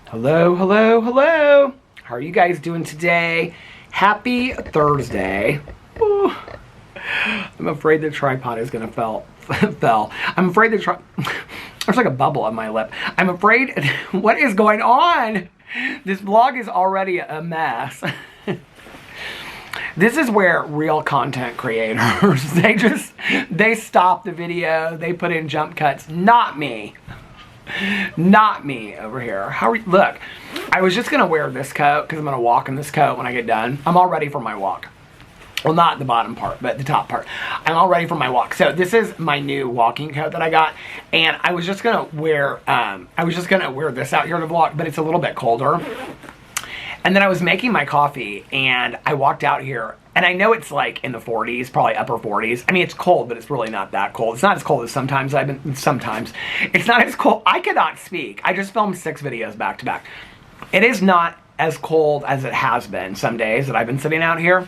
Hello, hello, hello. How are you guys doing today? Happy Thursday. Ooh. I'm afraid the tripod is gonna fell. I'm afraid there's like a bubble on my lip. I'm afraid, what is going on? This vlog is already a mess. This is where real content creators, they stop the video, they put in jump cuts, not me. Not me over here. Look, I was just gonna wear this coat because I'm gonna walk in this coat when I get done. I'm all ready for my walk. Well, not the bottom part, but the top part. I'm all ready for my walk. So this is my new walking coat that I got, and I was just gonna wear this out here to vlog, but it's a little bit colder. And then I was making my coffee, and I walked out here, and I know it's like in the 40s, probably upper 40s. I mean, it's cold, but it's really not that cold. It's not as cold as sometimes it's not as cold. I cannot speak. I just filmed 6 videos back to back. It is not as cold as it has been some days that I've been sitting out here.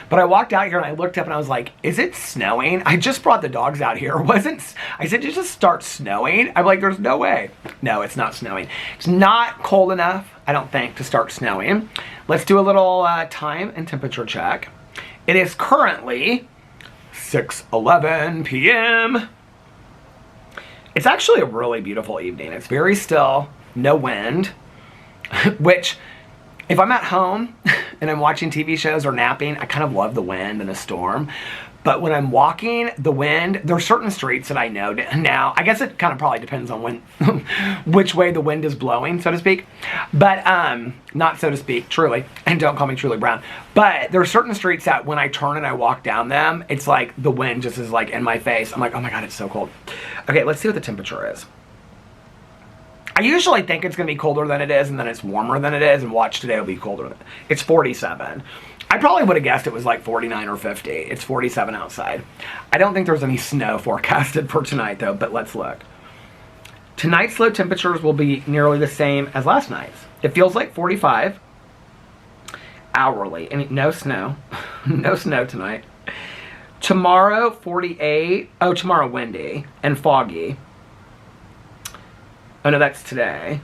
But I walked out here and I looked up and I was like, is it snowing? I just brought the dogs out here. I said, did it just start snowing? I'm like, there's no way. No, it's not snowing. It's not cold enough, I don't think, to start snowing. Let's do a little time and temperature check. It is currently 6:11 p.m. It's actually a really beautiful evening. It's very still, no wind, which, if I'm at home and I'm watching TV shows or napping, I kind of love the wind and a storm. But when I'm walking, the wind, there are certain streets that I know now. I guess it kind of probably depends on which way the wind is blowing, so to speak. But, not so to speak, truly. And don't call me Truly Brown. But there are certain streets that when I turn and I walk down them, it's like the wind just is like in my face. I'm like, oh my God, it's so cold. Okay, let's see what the temperature is. I usually think it's going to be colder than it is, and then it's warmer than it is, and watch today will be colder. It's 47. I probably would have guessed it was like 49 or 50. It's 47 outside. I don't think there's any snow forecasted for tonight, though, but let's look. Tonight's low temperatures will be nearly the same as last night's. It feels like 45 hourly, and no snow. No snow tonight. Tomorrow, 48. Oh, tomorrow windy and foggy. Oh no, that's today.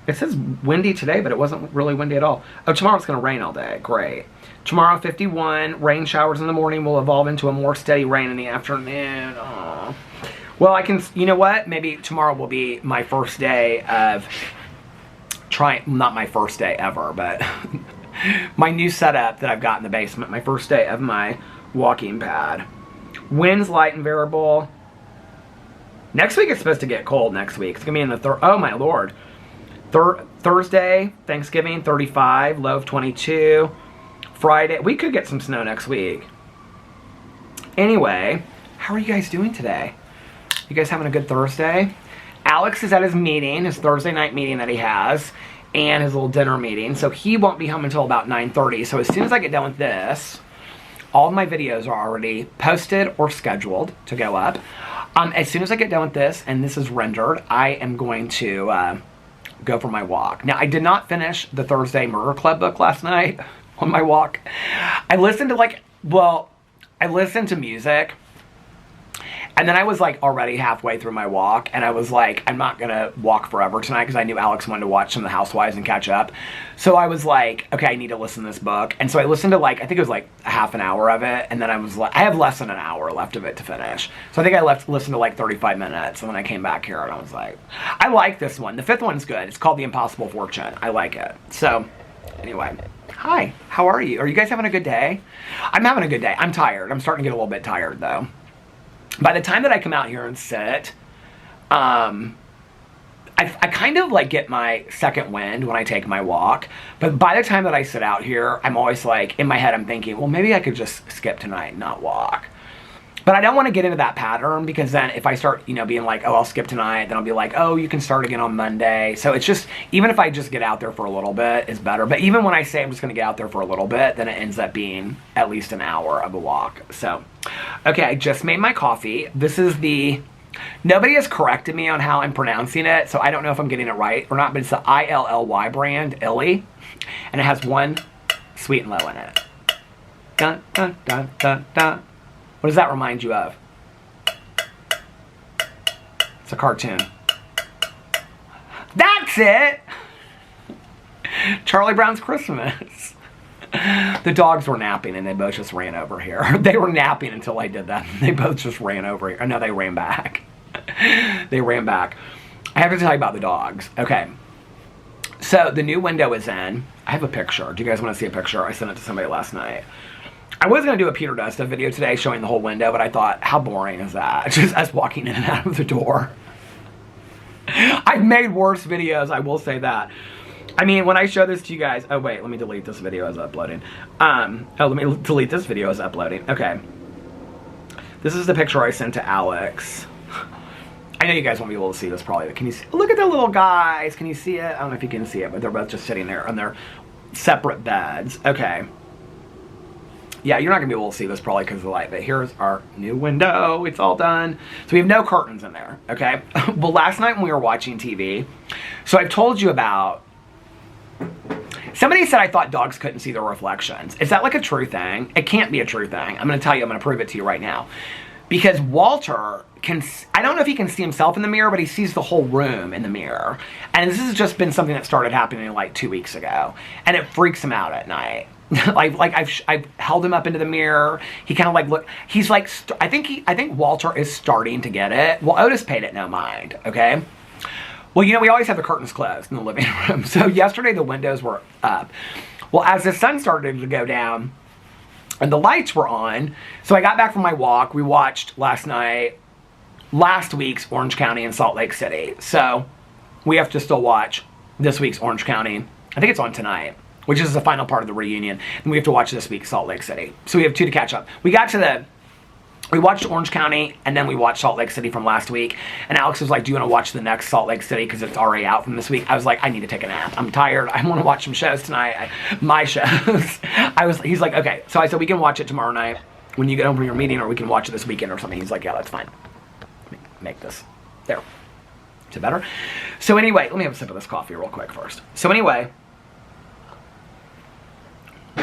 It says windy today, but it wasn't really windy at all. Oh, tomorrow it's going to rain all day. Great. Tomorrow, 51. Rain showers in the morning will evolve into a more steady rain in the afternoon. Aww. Well, you know what? Maybe tomorrow will be my first day of not my first day ever, but my new setup that I've got in the basement. My first day of my walking pad. Winds light and variable. Next week it's supposed to get cold next week. It's going to be in the oh my lord. Thursday, Thanksgiving, 35, low of 22. Friday, we could get some snow next week. Anyway, how are you guys doing today? You guys having a good Thursday? Alex is at his meeting, his Thursday night meeting that he has, and his little dinner meeting. So he won't be home until about 9:30. So as soon as I get done with this, all of my videos are already posted or scheduled to go up. As soon as I get done with this, and this is rendered, I am going to go for my walk. Now, I did not finish the Thursday Murder Club book last night on my walk. I listened to music, and then I was like already halfway through my walk, and I was like, I'm not gonna walk forever tonight because I knew Alex wanted to watch some of the Housewives and catch up. So I was like, okay, I need to listen to this book. And so I listened to I think it was like a half an hour of it, and then I was like, I have less than an hour left of it to finish. So I think I listened to like 35 minutes, and then I came back here and I was like, I like this one. The 5th one's good. It's called The Impossible Fortune. I like it. So anyway, hi, how are you? Are you guys having a good day? I'm having a good day. I'm tired. I'm starting to get a little bit tired though. By the time that I come out here and sit, I kind of like get my second wind when I take my walk. But by the time that I sit out here, I'm always like, in my head, I'm thinking, well, maybe I could just skip tonight and not walk. But I don't want to get into that pattern because then if I start, being like, oh, I'll skip tonight, then I'll be like, oh, you can start again on Monday. So it's just, even if I just get out there for a little bit, it's better. But even when I say I'm just going to get out there for a little bit, then it ends up being at least an hour of a walk. So, okay, I just made my coffee. This is nobody has corrected me on how I'm pronouncing it, so I don't know if I'm getting it right or not, but it's the ILLY brand, Illy, and it has 1 sweet and low in it. Dun, dun, dun, dun, dun. What does that remind you of? It's a cartoon. That's it! Charlie Brown's Christmas. The dogs were napping and they both just ran over here. They were napping until I did that. They both just ran over here. No, they ran back. They ran back. I have to tell you about the dogs. Okay. So the new window is in. I have a picture. Do you guys want to see a picture? I sent it to somebody last night. I was going to do a Peter Does Stuff video today showing the whole window, but I thought, how boring is that? Just us walking in and out of the door. I've made worse videos, I will say that. I mean, when I show this to you guys... Oh, wait, let me delete this video as uploading. Let me delete this video as uploading. Okay. This is the picture I sent to Alex. I know you guys won't be able to see this probably, but can you see? Look at the little guys. Can you see it? I don't know if you can see it, but they're both just sitting there on their separate beds. Okay. Yeah, you're not going to be able to see this probably because of the light, but here's our new window. It's all done. So we have no curtains in there, okay? Well, last night when we were watching TV, so I've told you about... Somebody said I thought dogs couldn't see their reflections. Is that like a true thing? It can't be a true thing. I'm going to tell you, I'm going to prove it to you right now. Because Walter can, I don't know if he can see himself in the mirror, but he sees the whole room in the mirror. And this has just been something that started happening like 2 weeks ago. And it freaks him out at night. I've held him up into the mirror. He kind of like look. He's like, I think Walter is starting to get it. Well, Otis paid it no mind. Okay. Well, you know, we always have the curtains closed in the living room. So yesterday the windows were up. Well, as the sun started to go down and the lights were on, so I got back from my walk. We watched last week's Orange County and Salt Lake City. So we have to still watch this week's Orange County. I think it's on tonight, which is the final part of the reunion. And we have to watch this week's Salt Lake City. So we have 2 to catch up. We watched Orange County, and then we watched Salt Lake City from last week. And Alex was like, do you want to watch the next Salt Lake City? Because it's already out from this week. I was like, I need to take a nap. I'm tired. I want to watch some shows tonight. My shows. He's like, okay. So I said, we can watch it tomorrow night when you get home from your meeting, or we can watch it this weekend or something. He's like, yeah, that's fine. Make this. There. Is it better? So anyway, let me have a sip of this coffee real quick first. So anyway,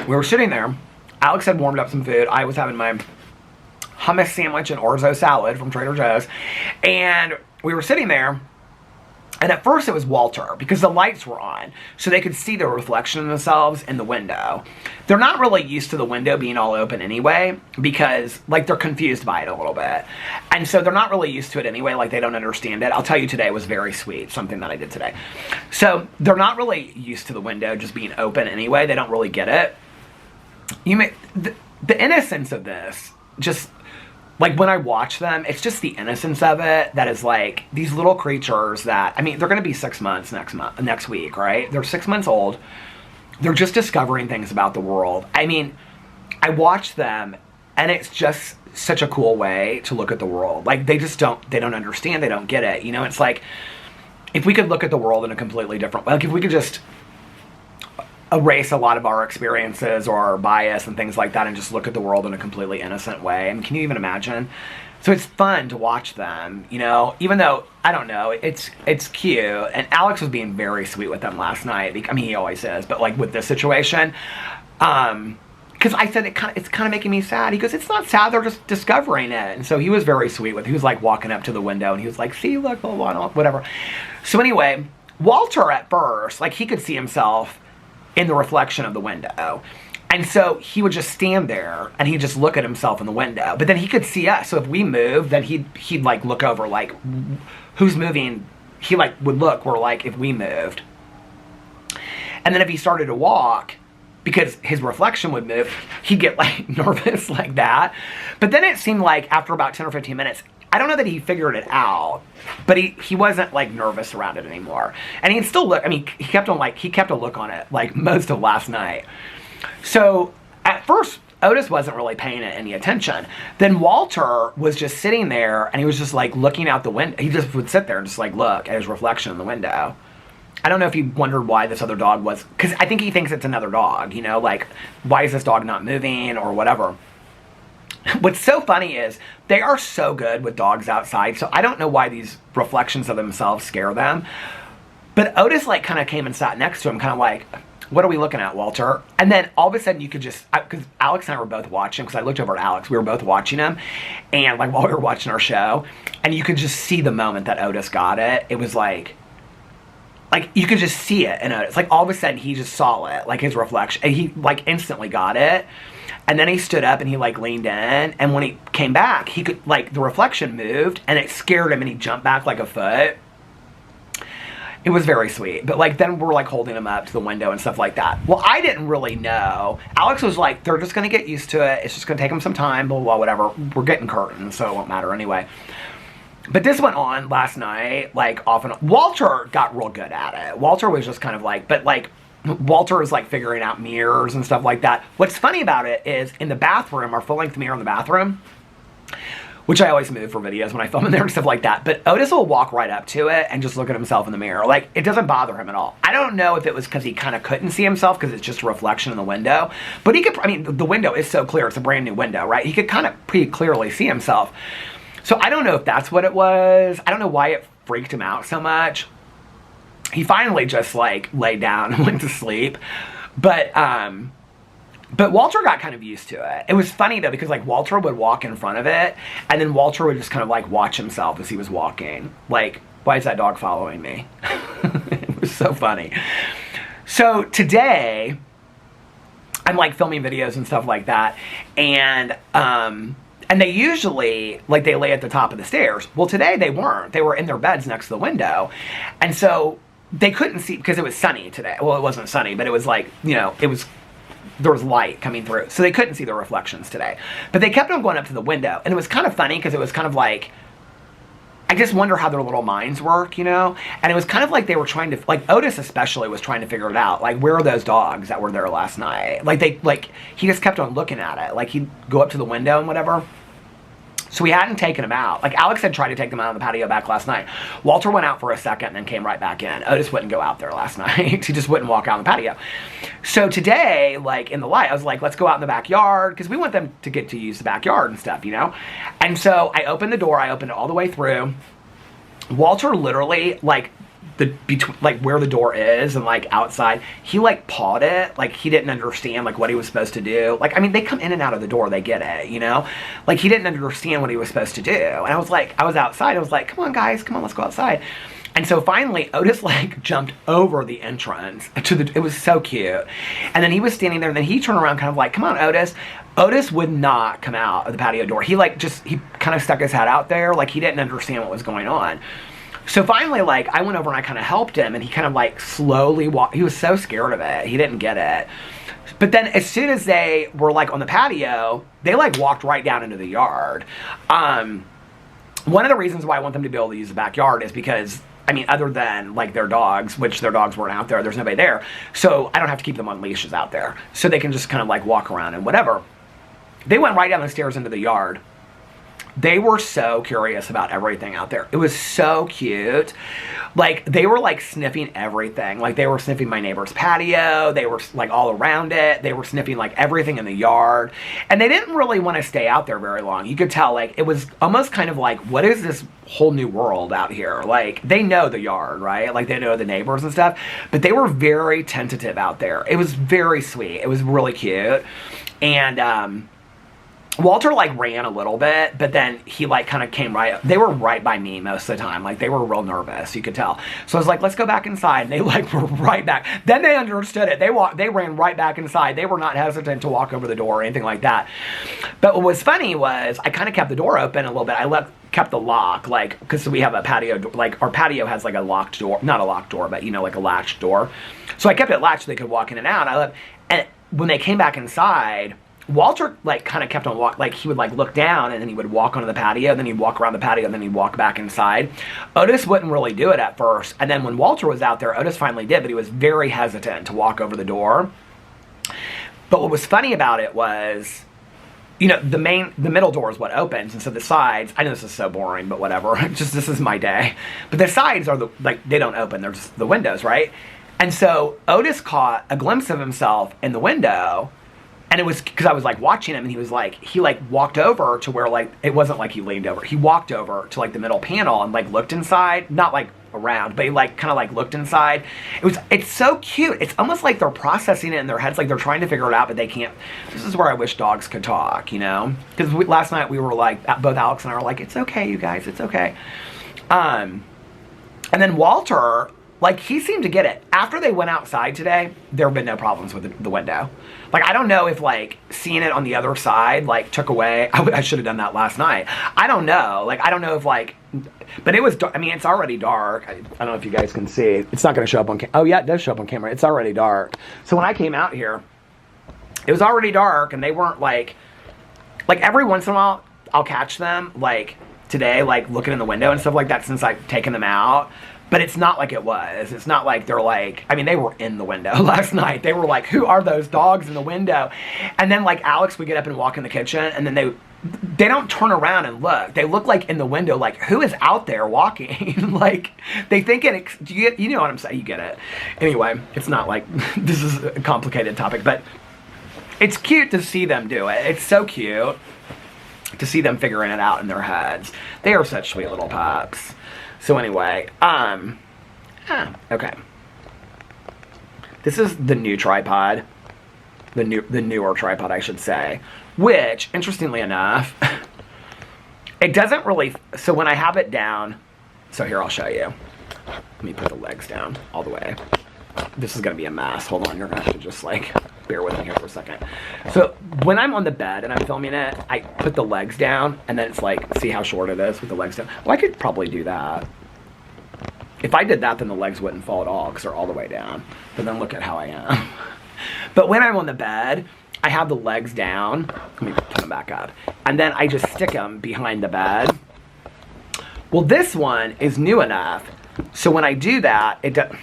we were sitting there. Alex had warmed up some food. I was having my hummus sandwich and orzo salad from Trader Joe's. And we were sitting there. And at first it was Walter, because the lights were on. So they could see the reflection of themselves in the window. They're not really used to the window being all open anyway, because like they're confused by it a little bit. And so they're not really used to it anyway, like they don't understand it. I'll tell you today was very sweet, something that I did today. So they're not really used to the window just being open anyway. They don't really get it. The innocence of this, just like when I watch them, it's just the innocence of it that is like these little creatures that, I mean, they're going to be 6 months next week, right? They're 6 months old. They're just discovering things about the world. I mean, I watch them and it's just such a cool way to look at the world. Like they don't understand, they don't get it. You know, it's like if we could look at the world in a completely different way, like if we could just erase a lot of our experiences or our bias and things like that and just look at the world in a completely innocent way. I mean, can you even imagine? So it's fun to watch them, you know, even though, I don't know, it's cute. And Alex was being very sweet with them last night. I mean, he always is, but like with this situation, because I said it's kind of making me sad. He goes, it's not sad, they're just discovering it. And so he was very sweet with, he was like walking up to the window and he was like, see, look, blah, blah, blah, whatever. So anyway, Walter at first, like he could see himself in the reflection of the window. And so he would just stand there and he'd just look at himself in the window. But then he could see us. So if we moved, then he'd like look over like, who's moving? He like would look where like if we moved. And then if he started to walk, because his reflection would move, he'd get like nervous like that. But then it seemed like after about 10 or 15 minutes, I don't know that he figured it out, but he wasn't like nervous around it anymore. And he'd still look, I mean, he kept a look on it like most of last night. So at first, Otis wasn't really paying it any attention. Then Walter was just sitting there and he was just like looking out the window. He just would sit there and just like look at his reflection in the window. I don't know if he wondered why this other dog was, because I think he thinks it's another dog, you know, like why is this dog not moving or whatever. What's so funny is they are so good with dogs outside, so I don't know why these reflections of themselves scare them. But Otis like kind of came and sat next to him, kind of like, what are we looking at, Walter? And then all of a sudden you could just, because Alex and I were both watching, because I looked over at Alex, we were both watching him, and like while we were watching our show, and you could just see the moment that Otis got it. It was like, like, you could just see it, and it's like all of a sudden he just saw it, like his reflection, and he like instantly got it. And then he stood up and he like leaned in, and when he came back, he could, like, the reflection moved and it scared him and he jumped back like a foot. It was very sweet. But like, then we're like holding him up to the window and stuff like that. Well, I didn't really know. Alex was like, they're just gonna get used to it. It's just gonna take them some time, blah, blah, blah, whatever. We're getting curtains, so it won't matter anyway. But this went on last night, like off and on. Walter got real good at it. Walter was just kind of like, but like, Walter is like figuring out mirrors and stuff like that. What's funny about it is in the bathroom, our full-length mirror in the bathroom, which I always move for videos when I film in there and stuff like that, but Otis will walk right up to it and just look at himself in the mirror. Like, it doesn't bother him at all. I don't know if it was because he kind of couldn't see himself because it's just a reflection in the window, but he could, I mean, the window is so clear. It's a brand new window, right? He could kind of pretty clearly see himself. So I don't know if that's what it was. I don't know why it freaked him out so much. He finally just like laid down and went to sleep. But Walter got kind of used to it. It was funny though, because like Walter would walk in front of it, and then Walter would just kind of like watch himself as he was walking. Like, why is that dog following me? It was so funny. So today, I'm like filming videos and stuff like that, and they usually, like, they lay at the top of the stairs. Well, today they weren't. They were in their beds next to the window. And so they couldn't see, because it was sunny today. Well, it wasn't sunny, but it was like, you know, there was light coming through. So they couldn't see the reflections today. But they kept on going up to the window. And it was kind of funny, because it was kind of like, I just wonder how their little minds work, you know? And it was kind of like they were trying to, like, Otis especially was trying to figure it out. Like, where are those dogs that were there last night? Like, he just kept on looking at it. Like, he'd go up to the window and whatever. So we hadn't taken them out. Like, Alex had tried to take them out on the patio back last night. Walter went out for a second and then came right back in. Otis wouldn't go out there last night. He just wouldn't walk out on the patio. So today, like, in the light, I was like, let's go out in the backyard, because we want them to get to use the backyard and stuff, you know? And so I opened the door. I opened it all the way through. Walter literally, like, between, like, where the door is and like outside, he like pawed it. Like, he didn't understand like what he was supposed to do. Like, I mean, they come in and out of the door, they get it, you know? Like, he didn't understand what he was supposed to do. And I was like, I was outside, I was like, come on guys, come on, let's go outside. And so finally Otis like jumped over the entrance to it was so cute. And then he was standing there, and then he turned around kind of like, come on Otis. Otis would not come out of the patio door. He like he kind of stuck his head out there, like he didn't understand what was going on. So finally, like, I went over and I kind of helped him, and he kind of like slowly walked. He was so scared of it. He didn't get it. But then as soon as they were like on the patio, they like walked right down into the yard. One of the reasons why I want them to be able to use the backyard is because, I mean, other than like their dogs, which their dogs weren't out there, there's nobody there. So I don't have to keep them on leashes out there. So they can just kind of like walk around and whatever. They went right down the stairs into the yard. They were so curious about everything out there. It was so cute. Like, they were like sniffing everything. Like, they were sniffing my neighbor's patio. They were like all around it. They were sniffing like everything in the yard. And they didn't really want to stay out there very long. You could tell, like, it was almost kind of like, what is this whole new world out here? Like, they know the yard, right? Like, they know the neighbors and stuff. But they were very tentative out there. It was very sweet. It was really cute. And, Walter like ran a little bit, but then he like kind of came right up. They were right by me most of the time. Like, they were real nervous, you could tell. So I was like, let's go back inside. And they like were right back. Then they understood it. They ran right back inside. They were not hesitant to walk over the door or anything like that. But what was funny was I kind of kept the door open a little bit. I kept the lock, like, because we have a patio, like, our patio has like a locked door, not a locked door, but you know, like a latched door. So I kept it latched so they could walk in and out. And when they came back inside, Walter like kind of kept on walk, like he would like look down and then he would walk onto the patio, and then he'd walk around the patio, and then he'd walk back inside. Otis wouldn't really do it at first, and then when Walter was out there, Otis finally did, but he was very hesitant to walk over the door. But what was funny about it was, you know, the middle door is what opens, and so the sides, I know this is so boring, but whatever, just this is my day. But the sides are they don't open, they're just the windows, right? And so Otis caught a glimpse of himself in the window. And it was because I was like watching him, and he like walked over to where, like, it wasn't like he leaned over. He walked over to like the middle panel and like looked inside, not like around, but he like kind of like looked inside. It's so cute. It's almost like they're processing it in their heads, like they're trying to figure it out, but they can't. This is where I wish dogs could talk, you know? Because last night we were like, both Alex and I were like, it's okay, you guys, it's okay. And then Walter Like, he seemed to get it. After they went outside today, there have been no problems with the window. Like, I don't know if, like, seeing it on the other side, like, took away. I should have done that last night. I don't know. Like, I don't know if, like, but it was dark. I mean, it's already dark. I don't know if you guys can see. It's not going to show up on camera. Oh, yeah, it does show up on camera. It's already dark. So when I came out here, it was already dark, and they weren't, like, every once in a while, I'll catch them, like, today, like, looking in the window and stuff like that since I've taken them out. But it's not like it was. It's not like they're like, I mean, they were in the window last night. They were like, who are those dogs in the window? And then, like, Alex would get up and walk in the kitchen, and then they don't turn around and look. They look like in the window, like, who is out there walking? Like, they think it, you know what I'm saying? You get it. Anyway, it's not like, this is a complicated topic, but it's cute to see them do it. It's so cute to see them figuring it out in their heads. They are such sweet little pups. So anyway, okay. This is the new tripod, the newer tripod, I should say, which, interestingly enough, it doesn't really, so when I have it down, so here, I'll show you. Let me put the legs down all the way. This is going to be a mess. Hold on, you're going to have to just, like, bear with me here for a second. So when I'm on the bed and I'm filming it, I put the legs down, and then it's like, see how short it is with the legs down? Well, I could probably do that. If I did that, then the legs wouldn't fall at all because they're all the way down. But then look at how I am. But when I'm on the bed, I have the legs down. Let me put them back up. And then I just stick them behind the bed. Well, this one is new enough. So when I do that, it does...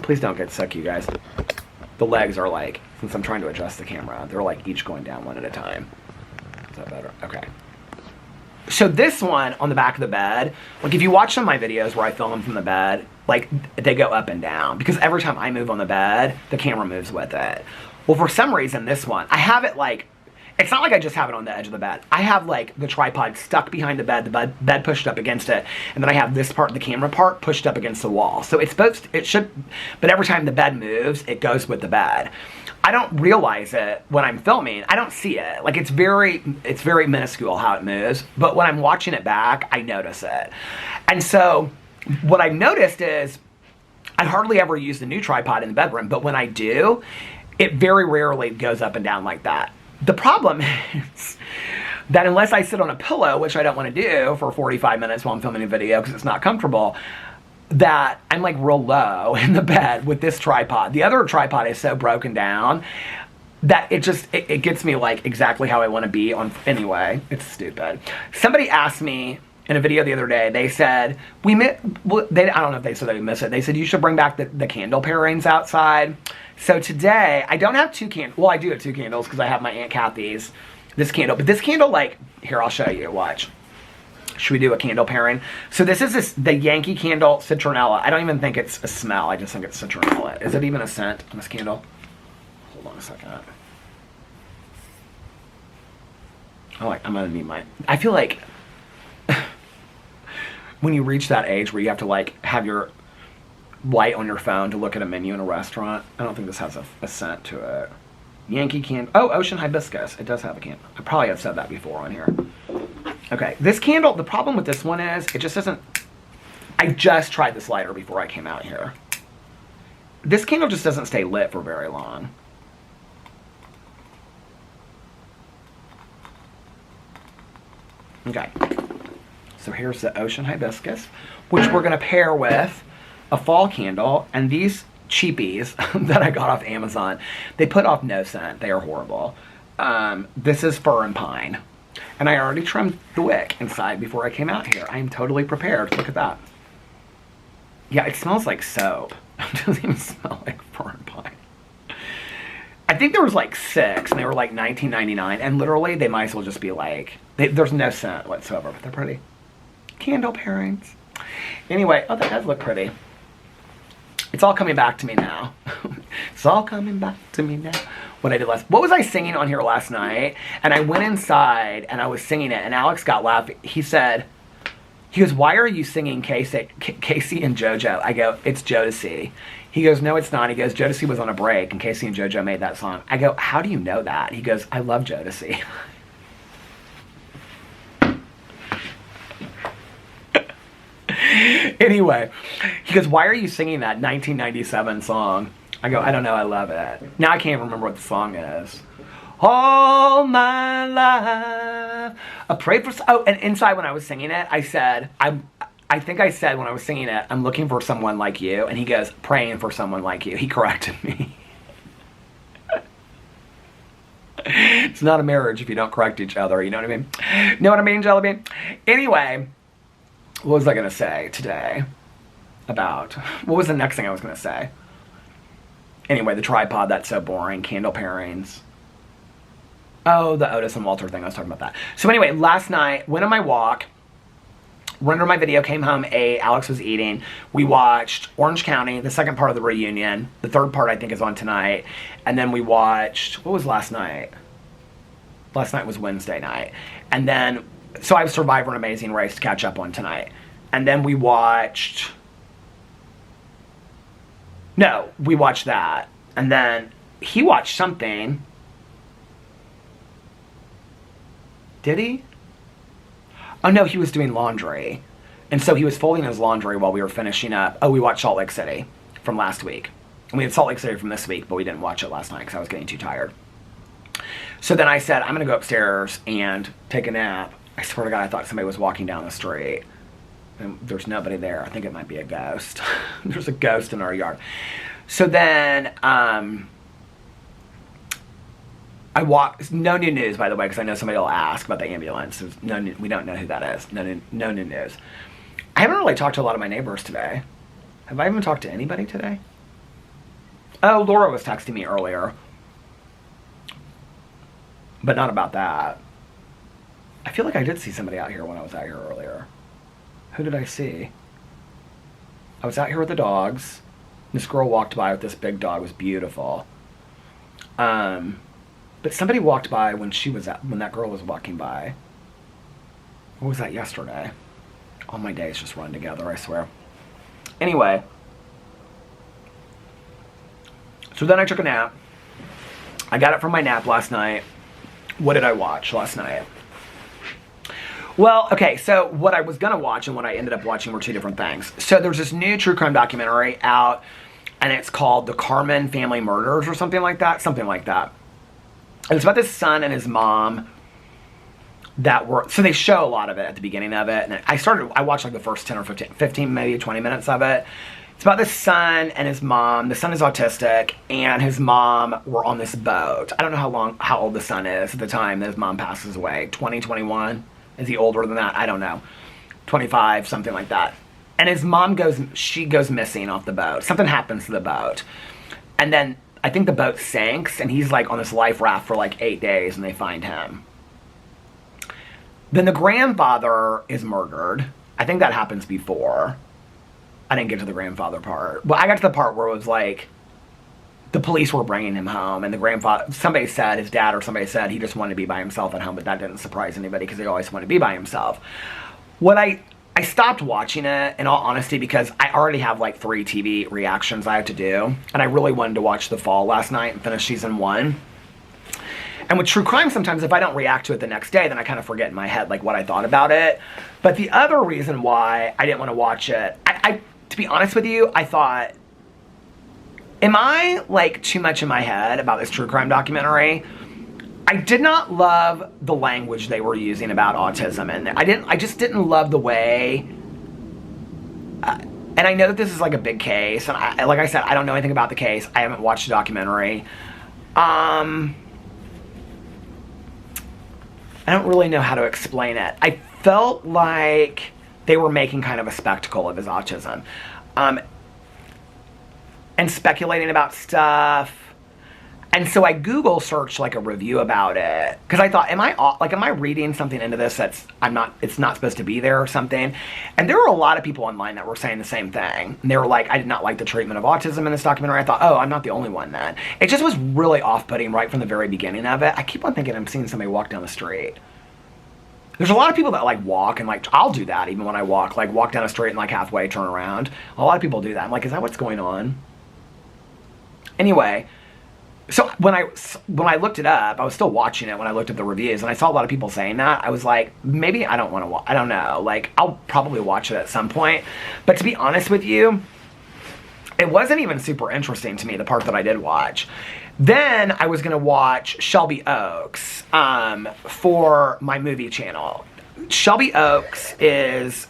Please don't get sick, you guys. The legs are like, since I'm trying to adjust the camera, they're like each going down one at a time. Is that better? Okay. So this one on the back of the bed, like if you watch some of my videos where I film them from the bed, like they go up and down because every time I move on the bed, the camera moves with it. Well, for some reason, this one, I have it like, it's not like I just have it on the edge of the bed. I have like the tripod stuck behind the bed pushed up against it, and then I have this part, the camera part, pushed up against the wall. So it's supposed to, it should, but every time the bed moves, it goes with the bed. I don't realize it when I'm filming. I don't see it. Like it's very minuscule how it moves, but when I'm watching it back, I notice it. And so what I've noticed is I hardly ever use the new tripod in the bedroom, but when I do, it very rarely goes up and down like that. The problem is that unless I sit on a pillow, which I don't want to do for 45 minutes while I'm filming a video because it's not comfortable, that I'm like real low in the bed with this tripod. The other tripod is so broken down that it gets me like exactly how I want to be on. Anyway, it's stupid. Somebody asked me in a video the other day, they said, I don't know if they said they miss it. They said, you should bring back the candle pairings outside. So today, I don't have two candles. Well, I do have two candles because I have my Aunt Kathy's, this candle. But this candle, like, here, I'll show you. Watch. Should we do a candle pairing? So this is the Yankee Candle Citronella. I don't even think it's a smell. I just think it's citronella. Is it even a scent on this candle? Hold on a second. I'm going to need my... I feel like when you reach that age where you have to, like, have your light on your phone to look at a menu in a restaurant. I don't think this has a scent to it. Yankee Candle. Oh, Ocean Hibiscus. It does have a candle. I probably have said that before on here. Okay, this candle, the problem with this one is it just doesn't... I just tried this lighter before I came out here. This candle just doesn't stay lit for very long. Okay. So here's the Ocean Hibiscus, which we're going to pair with a fall candle, and these cheapies that I got off Amazon, they put off no scent. They are horrible. This is Fir and Pine, and I already trimmed the wick inside before I came out here. I am totally prepared. Look at that. Yeah, it smells like soap. It doesn't even smell like Fir and Pine. I think there was like 6, and they were like $19.99, and literally they might as well just be like, there's no scent whatsoever, but they're pretty. Candle pairings. Anyway, oh, that does look pretty. It's all coming back to me now. It's all coming back to me now. What I did what was I singing on here last night? And I went inside and I was singing it, and Alex got laughing. He goes, why are you singing Casey and JoJo? I go, it's Jodeci. He goes, no, it's not. He goes, Jodeci was on a break and Casey and JoJo made that song. I go, how do you know that? He goes, I love Jodeci. Anyway, he goes, why are you singing that 1997 song? I go, I don't know, I love it. Now I can't remember what the song is. All my life, I prayed for... Oh, and inside when I was singing it, I said, I think I said when I was singing it, I'm looking for someone like you. And he goes, praying for someone like you. He corrected me. It's not a marriage if you don't correct each other, you know what I mean? Know what I mean, Jelly Bean? Anyway, what was I going to say today about... What was the next thing I was going to say? Anyway, the tripod, that's so boring. Candle pairings. Oh, the Otis and Walter thing, I was talking about that. So anyway, last night, went on my walk. Rendered my video, came home, ate. Alex was eating. We watched Orange County, the second part of the reunion. The third part, I think, is on tonight. And then we watched... What was last night? Last night was Wednesday night. And then... So I have Survivor and Amazing Race to catch up on tonight. And then we watched... No, we watched that. And then he watched something. Did he? Oh no, he was doing laundry. And so he was folding his laundry while we were finishing up. Oh, we watched Salt Lake City from last week. And we had Salt Lake City from this week, but we didn't watch it last night because I was getting too tired. So then I said, I'm going to go upstairs and take a nap. I swear to God, I thought somebody was walking down the street. And there's nobody there. I think it might be a ghost. There's a ghost in our yard. So then, I walked, no new news, by the way, because I know somebody will ask about the ambulance. We don't know who that is. No new news. I haven't really talked to a lot of my neighbors today. Have I even talked to anybody today? Oh, Laura was texting me earlier. But not about that. I feel like I did see somebody out here when I was out here earlier. Who did I see? I was out here with the dogs. This girl walked by with this big dog. It was beautiful. But somebody walked by when that girl was walking by. What was that, yesterday? All my days just run together, I swear. Anyway. So then I took a nap. I got up from my nap last night. What did I watch last night? Well, okay, so what I was going to watch and what I ended up watching were two different things. So there's this new true crime documentary out, and it's called The Carmen Family Murders or something like that. Something like that. And it's about this son and his mom that were... So they show a lot of it at the beginning of it. And I watched like the first 10 or 15, maybe 20 minutes of it. It's about this son and his mom. The son is autistic, and his mom were on this boat. I don't know how old the son is at the time that his mom passes away. 20, 21? Is he older than that? I don't know. 25, something like that. And his mom goes missing off the boat. Something happens to the boat. And then I think the boat sinks, and he's like on this life raft for like 8 days, and they find him. Then the grandfather is murdered. I think that happens before. I didn't get to the grandfather part. Well, I got to the part where it was like, the police were bringing him home, and the grandfather, somebody said, his dad or somebody said he just wanted to be by himself at home, but that didn't surprise anybody because he always wanted to be by himself. What I stopped watching it, in all honesty, because I already have like 3 TV reactions I have to do, and I really wanted to watch The Fall last night and finish season 1. And with true crime, sometimes if I don't react to it the next day, then I kind of forget in my head like what I thought about it. But the other reason why I didn't want to watch it, to be honest with you, I thought, am I like too much in my head about this true crime documentary? I did not love the language they were using about autism in there. I just didn't love the way, and I know that this is like a big case, and like I said, I don't know anything about the case. I haven't watched the documentary. I don't really know how to explain it. I felt like they were making kind of a spectacle of his autism. And speculating about stuff. And so I Google searched like a review about it. Because I thought, am I reading something into this it's not supposed to be there or something? And there were a lot of people online that were saying the same thing. And they were like, I did not like the treatment of autism in this documentary. I thought, oh, I'm not the only one then. It just was really off-putting right from the very beginning of it. I keep on thinking I'm seeing somebody walk down the street. There's a lot of people that like walk, and like, I'll do that even when I walk. Like walk down a street and like halfway turn around. A lot of people do that. I'm like, is that what's going on? Anyway, So when I looked it up, I was still watching it when I looked at the reviews, and I saw a lot of people saying that. I was like, maybe I don't want to watch. I don't know. Like, I'll probably watch it at some point. But to be honest with you, it wasn't even super interesting to me, the part that I did watch. Then I was going to watch Shelby Oaks for my movie channel. Shelby Oaks is,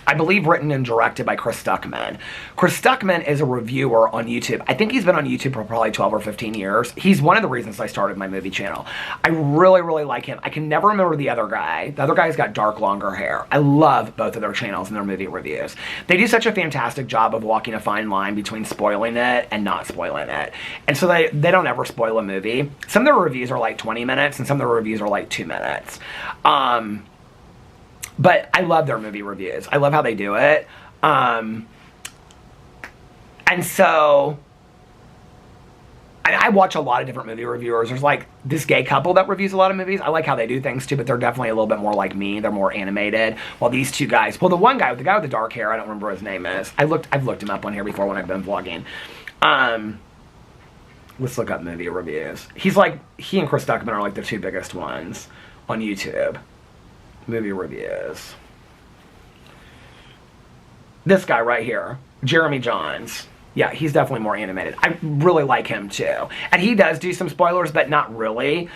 I believe, written and directed by Chris Stuckman. Chris Stuckman is a reviewer on YouTube. I think he's been on YouTube for probably 12 or 15 years. He's one of the reasons I started my movie channel. I really, really like him. I can never remember the other guy. The other guy's got dark, longer hair. I love both of their channels and their movie reviews. They do such a fantastic job of walking a fine line between spoiling it and not spoiling it. And so they don't ever spoil a movie. Some of their reviews are like 20 minutes and some of their reviews are like 2 minutes. But I love their movie reviews. I love how they do it. And so I watch a lot of different movie reviewers. There's like this gay couple that reviews a lot of movies. I like how they do things too, but they're definitely a little bit more like me. They're more animated. While these two guys, well, the guy with the dark hair, I don't remember what his name is. I've looked him up on here before when I've been vlogging. Let's look up movie reviews. He and Chris Stuckman are like the two biggest ones on YouTube. Movie reviews. This guy right here, Jeremy Johns. Yeah, he's definitely more animated. I really like him too. And he does do some spoilers, but not really.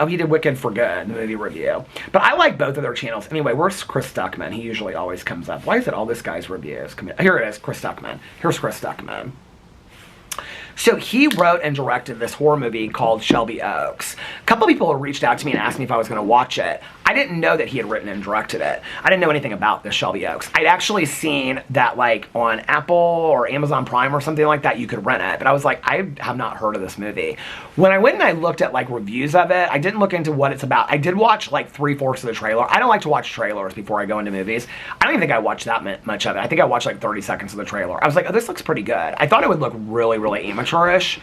He did Wicked for Good, the movie review. But I like both of their channels. Anyway, where's Chris Stuckman? He usually always comes up. Why is it all this guy's reviews? Here it is, Chris Stuckman. Here's Chris Stuckman. So he wrote and directed this horror movie called Shelby Oaks. A couple people reached out to me and asked me if I was going to watch it. I didn't know that he had written and directed it. I didn't know anything about this Shelby Oaks. I'd actually seen that like on Apple or Amazon Prime or something like that, you could rent it. But I was like, I have not heard of this movie. When I went and I looked at like reviews of it, I didn't look into what it's about. I did watch like 3/4 of the trailer. I don't like to watch trailers before I go into movies. I don't even think I watched that much of it. I think I watched like 30 seconds of the trailer. I was like, oh, this looks pretty good. I thought it would look really, really amateurish.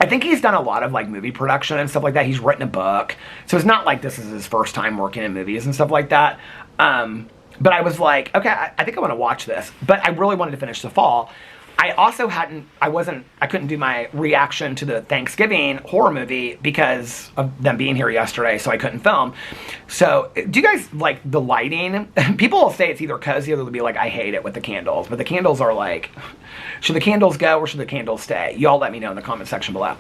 I think he's done a lot of like movie production and stuff like that. He's written a book. So it's not like this is his first time working in movies and stuff like that. But I was like, okay, I think I want to watch this. But I really wanted to finish The Fall. I also I couldn't do my reaction to the Thanksgiving horror movie because of them being here yesterday, so I couldn't film. So, do you guys like the lighting? People will say it's either cozy or they'll be like, I hate it with the candles. But the candles are like, should the candles go or should the candles stay? Y'all let me know in the comment section below.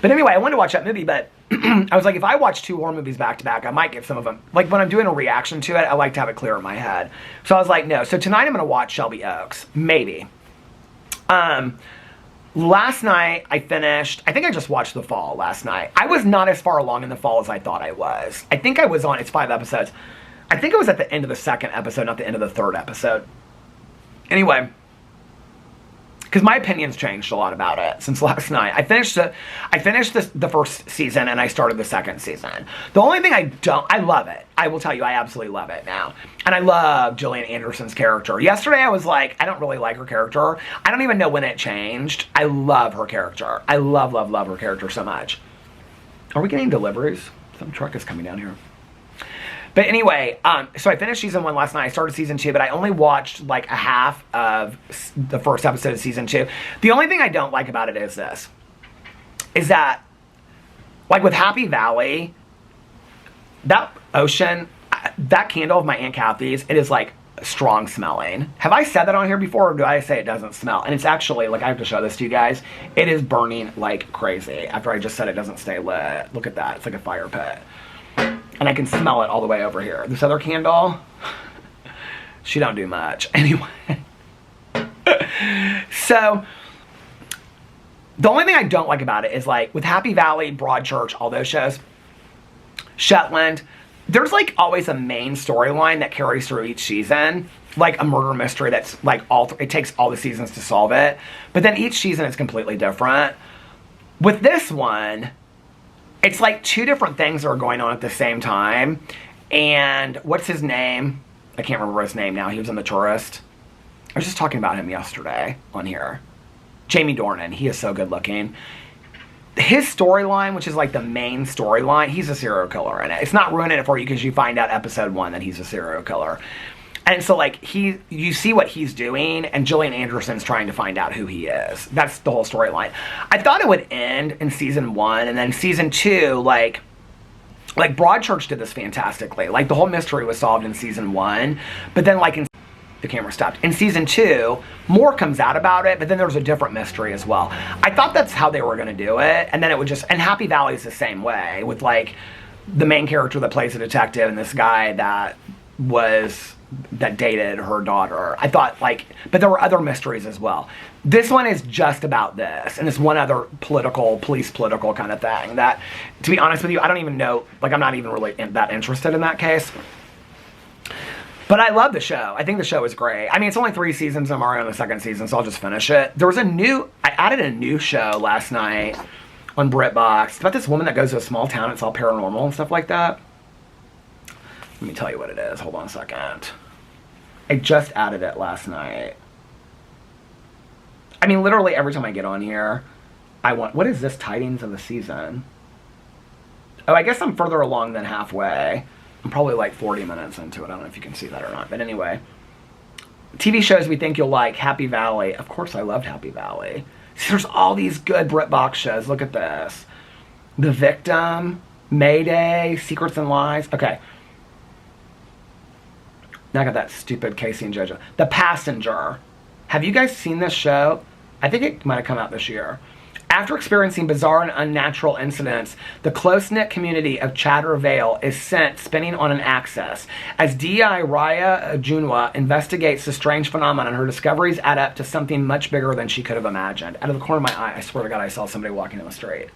But anyway, I wanted to watch that movie, but I was like, if I watch 2 horror movies back to back, I might get some of them. Like when I'm doing a reaction to it, I like to have it clear in my head. So I was like, no. So tonight I'm going to watch Shelby Oaks. Maybe. Last night I think I just watched The Fall last night. I was not as far along in The Fall as I thought I was. I think I was it's 5 episodes. I think it was at the end of the 2nd episode, not the end of the 3rd episode. Anyway, because my opinion's changed a lot about it since last night. I finished the 1st season and I started the 2nd season. The only thing I love it. I will tell you, I absolutely love it now. And I love Gillian Anderson's character. Yesterday I was like, I don't really like her character. I don't even know when it changed. I love her character. I love, love, love her character so much. Are we getting deliveries? Some truck is coming down here. But anyway, so I finished season 1 last night. I started season 2, but I only watched like a half of the 1st episode of season 2. The only thing I don't like about it is this. Is that, like with Happy Valley, that ocean, that candle of my Aunt Kathy's, it is like strong smelling. Have I said that on here before, or do I say it doesn't smell? And it's actually, like I have to show this to you guys, it is burning like crazy after I just said it doesn't stay lit. Look at that. It's like a fire pit. And I can smell it all the way over here. This other candle, she don't do much. Anyway. So, the only thing I don't like about it is like, with Happy Valley, Broadchurch, all those shows, Shetland, there's like always a main storyline that carries through each season. Like a murder mystery that's like it takes all the seasons to solve it. But then each season is completely different. With this one, it's like 2 different things that are going on at the same time. And what's his name? I can't remember his name now. He was in The Tourist. I was just talking about him yesterday on here. Jamie Dornan. He is so good looking. His storyline, which is like the main storyline, he's a serial killer in it. It's not ruining it for you because you find out episode 1 that he's a serial killer. And so, like, you see what he's doing, and Gillian Anderson's trying to find out who he is. That's the whole storyline. I thought it would end in season 1, and then season 2, like Broadchurch did this fantastically. Like, the whole mystery was solved in season 1, but then, like, the camera stopped. In season 2, more comes out about it, but then there's a different mystery as well. I thought that's how they were going to do it, and then it would just, and Happy Valley is the same way, with, like, the main character that plays a detective and this guy that dated her daughter. I thought, like, but there were other mysteries as well. This one is just about this, and it's one other police political kind of thing that, to be honest with you, I don't even know, like, I'm not even really that interested in that case. But I love the show. I think the show is great. I mean, it's only 3 seasons, I'm already on the 2nd season, so I'll just finish it. There was I added a new show last night on BritBox. It's about this woman that goes to a small town, it's all paranormal and stuff like that. Let me tell you what it is. Hold on a second. I just added it last night. I mean, literally every time I get on here, what is this, Tidings of the Season? Oh, I guess I'm further along than halfway. I'm probably like 40 minutes into it. I don't know if you can see that or not. But anyway, TV shows we think you'll like. Happy Valley. Of course, I loved Happy Valley. See, there's all these good BritBox shows. Look at this. The Victim, Mayday, Secrets and Lies. Okay. Now I got that stupid Casey and JoJo. The Passenger. Have you guys seen this show? I think it might have come out this year. After experiencing bizarre and unnatural incidents, the close-knit community of Chatter Vale is sent spinning on an axis. As DI Raya Junwa investigates the strange phenomenon, her discoveries add up to something much bigger than she could have imagined. Out of the corner of my eye, I swear to God, I saw somebody walking down the street.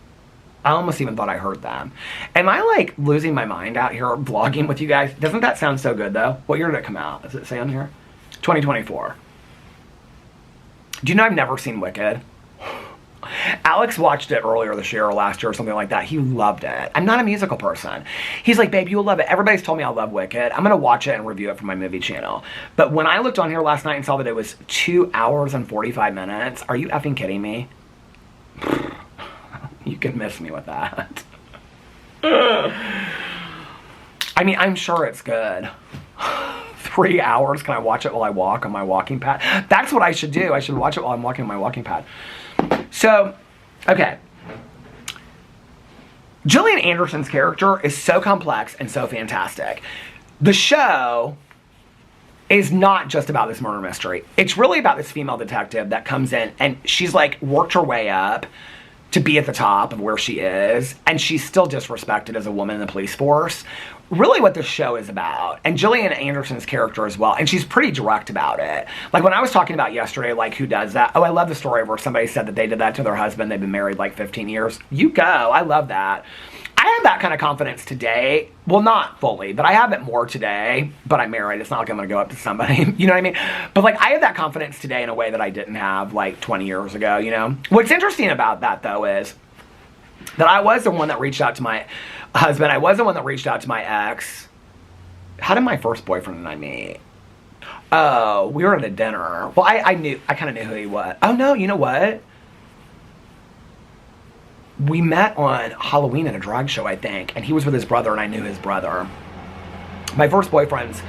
I almost even thought I heard them. Am I, like, losing my mind out here vlogging with you guys? Doesn't that sound so good, though? What year did it come out? Does it say on here? 2024. Do you know I've never seen Wicked? Alex watched it earlier this year or last year or something like that. He loved it. I'm not a musical person. He's like, babe, you'll love it. Everybody's told me I love Wicked. I'm going to watch it and review it for my movie channel. But when I looked on here last night and saw that it was 2 hours and 45 minutes, are you effing kidding me? You can miss me with that. I mean, I'm sure it's good. 3 hours. Can I watch it while I walk on my walking pad? That's what I should do. I should watch it while I'm walking on my walking pad. So, okay. Gillian Anderson's character is so complex and so fantastic. The show is not just about this murder mystery. It's really about this female detective that comes in and she's like worked her way up to be at the top of where she is, and she's still disrespected as a woman in the police force. Really what this show is about, and Gillian Anderson's character as well, and she's pretty direct about it. Like when I was talking about yesterday, like who does that? Oh, I love the story where somebody said that they did that to their husband. They've been married like 15 years. You go. I love that. I have that kind of confidence today. Well, not fully, but I have it more today. But I'm married. It's not like I'm going to go up to somebody. You know what I mean? But like I have that confidence today in a way that I didn't have like 20 years ago, you know? What's interesting about that though is that I was the one that reached out to my husband. I was the one that reached out to my ex. How did my first boyfriend and I meet? Oh, we were at a dinner. Well, I kind of knew who he was. Oh no, you know what? We met on Halloween at a drag show, I think, and he was with his brother, and I knew his brother. My first boyfriend's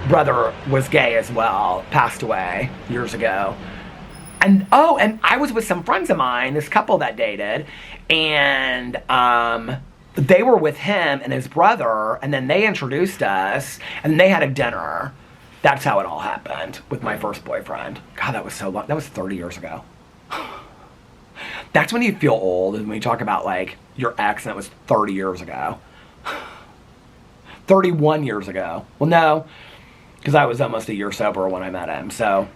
brother was gay as well, passed away years ago. And, oh, and I was with some friends of mine, this couple that dated, and they were with him and his brother, and then they introduced us, and they had a dinner. That's how it all happened with my first boyfriend. God, that was so long. That was 30 years ago. That's when you feel old, when you talk about, like, your ex, and it was 30 years ago. 31 years ago. Well, no, because I was almost a year sober when I met him, so,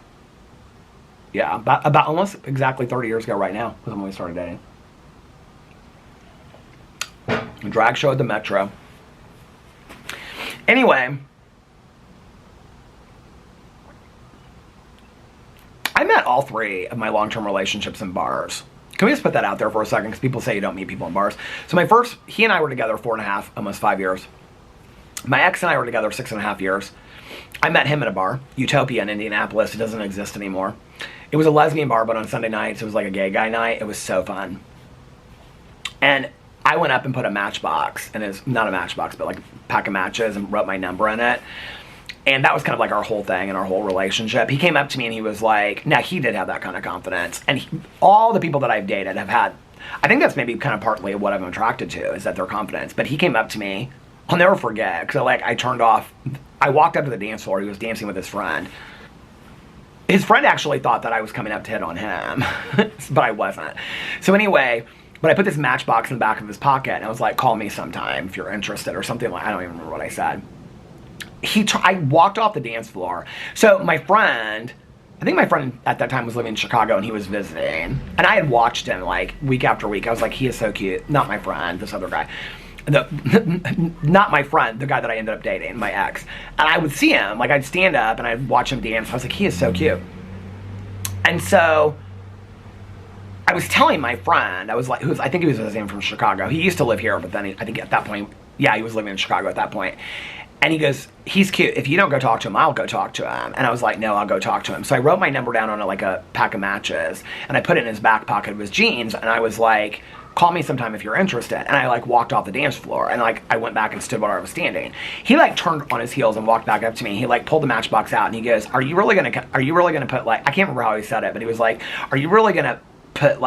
yeah, about almost exactly 30 years ago right now was when we started dating. A drag show at the Metro. Anyway, I met all 3 of my long-term relationships in bars. Can we just put that out there for a second? Because people say you don't meet people in bars. So my first, he and I were together 4.5, almost 5 years. My ex and I were together 6.5 years. I met him at a bar, Utopia in Indianapolis. It doesn't exist anymore. It was a lesbian bar, but on Sunday nights, it was like a gay guy night. It was so fun. And I went up and put a matchbox, and it's not a matchbox, but like a pack of matches, and wrote my number in it. And that was kind of like our whole thing and our whole relationship. He came up to me and he was like, now he did have that kind of confidence. And all the people that I've dated have had, I think that's maybe kind of partly what I'm attracted to, is that their confidence. But he came up to me, I'll never forget, because I turned off, I walked up to the dance floor, he was dancing with his friend. His friend actually thought that I was coming up to hit on him, but I wasn't. So anyway, but I put this matchbox in the back of his pocket, and I was like, call me sometime if you're interested, or something like, I don't even remember what I said. I walked off the dance floor. So my friend, I think my friend at that time was living in Chicago and he was visiting. And I had watched him like week after week. I was like, he is so cute. Not my friend, this other guy. Not my friend, the guy that I ended up dating, my ex. And I would see him, like I'd stand up and I'd watch him dance. I was like, he is so cute. And so I was telling my friend, I was like, I think he was visiting from Chicago. He used to live here, but then I think at that point, yeah, he was living in Chicago at that point. And he goes, he's cute. If you don't go talk to him, I'll go talk to him. And I was like, no, I'll go talk to him. So I wrote my number down on a pack of matches. And I put it in his back pocket of his jeans. And I was like, call me sometime if you're interested. And I walked off the dance floor. And I went back and stood where I was standing. He turned on his heels and walked back up to me. He pulled the matchbox out. And he goes, are you really going to put I can't remember how he said it. But he was like, are you really going to put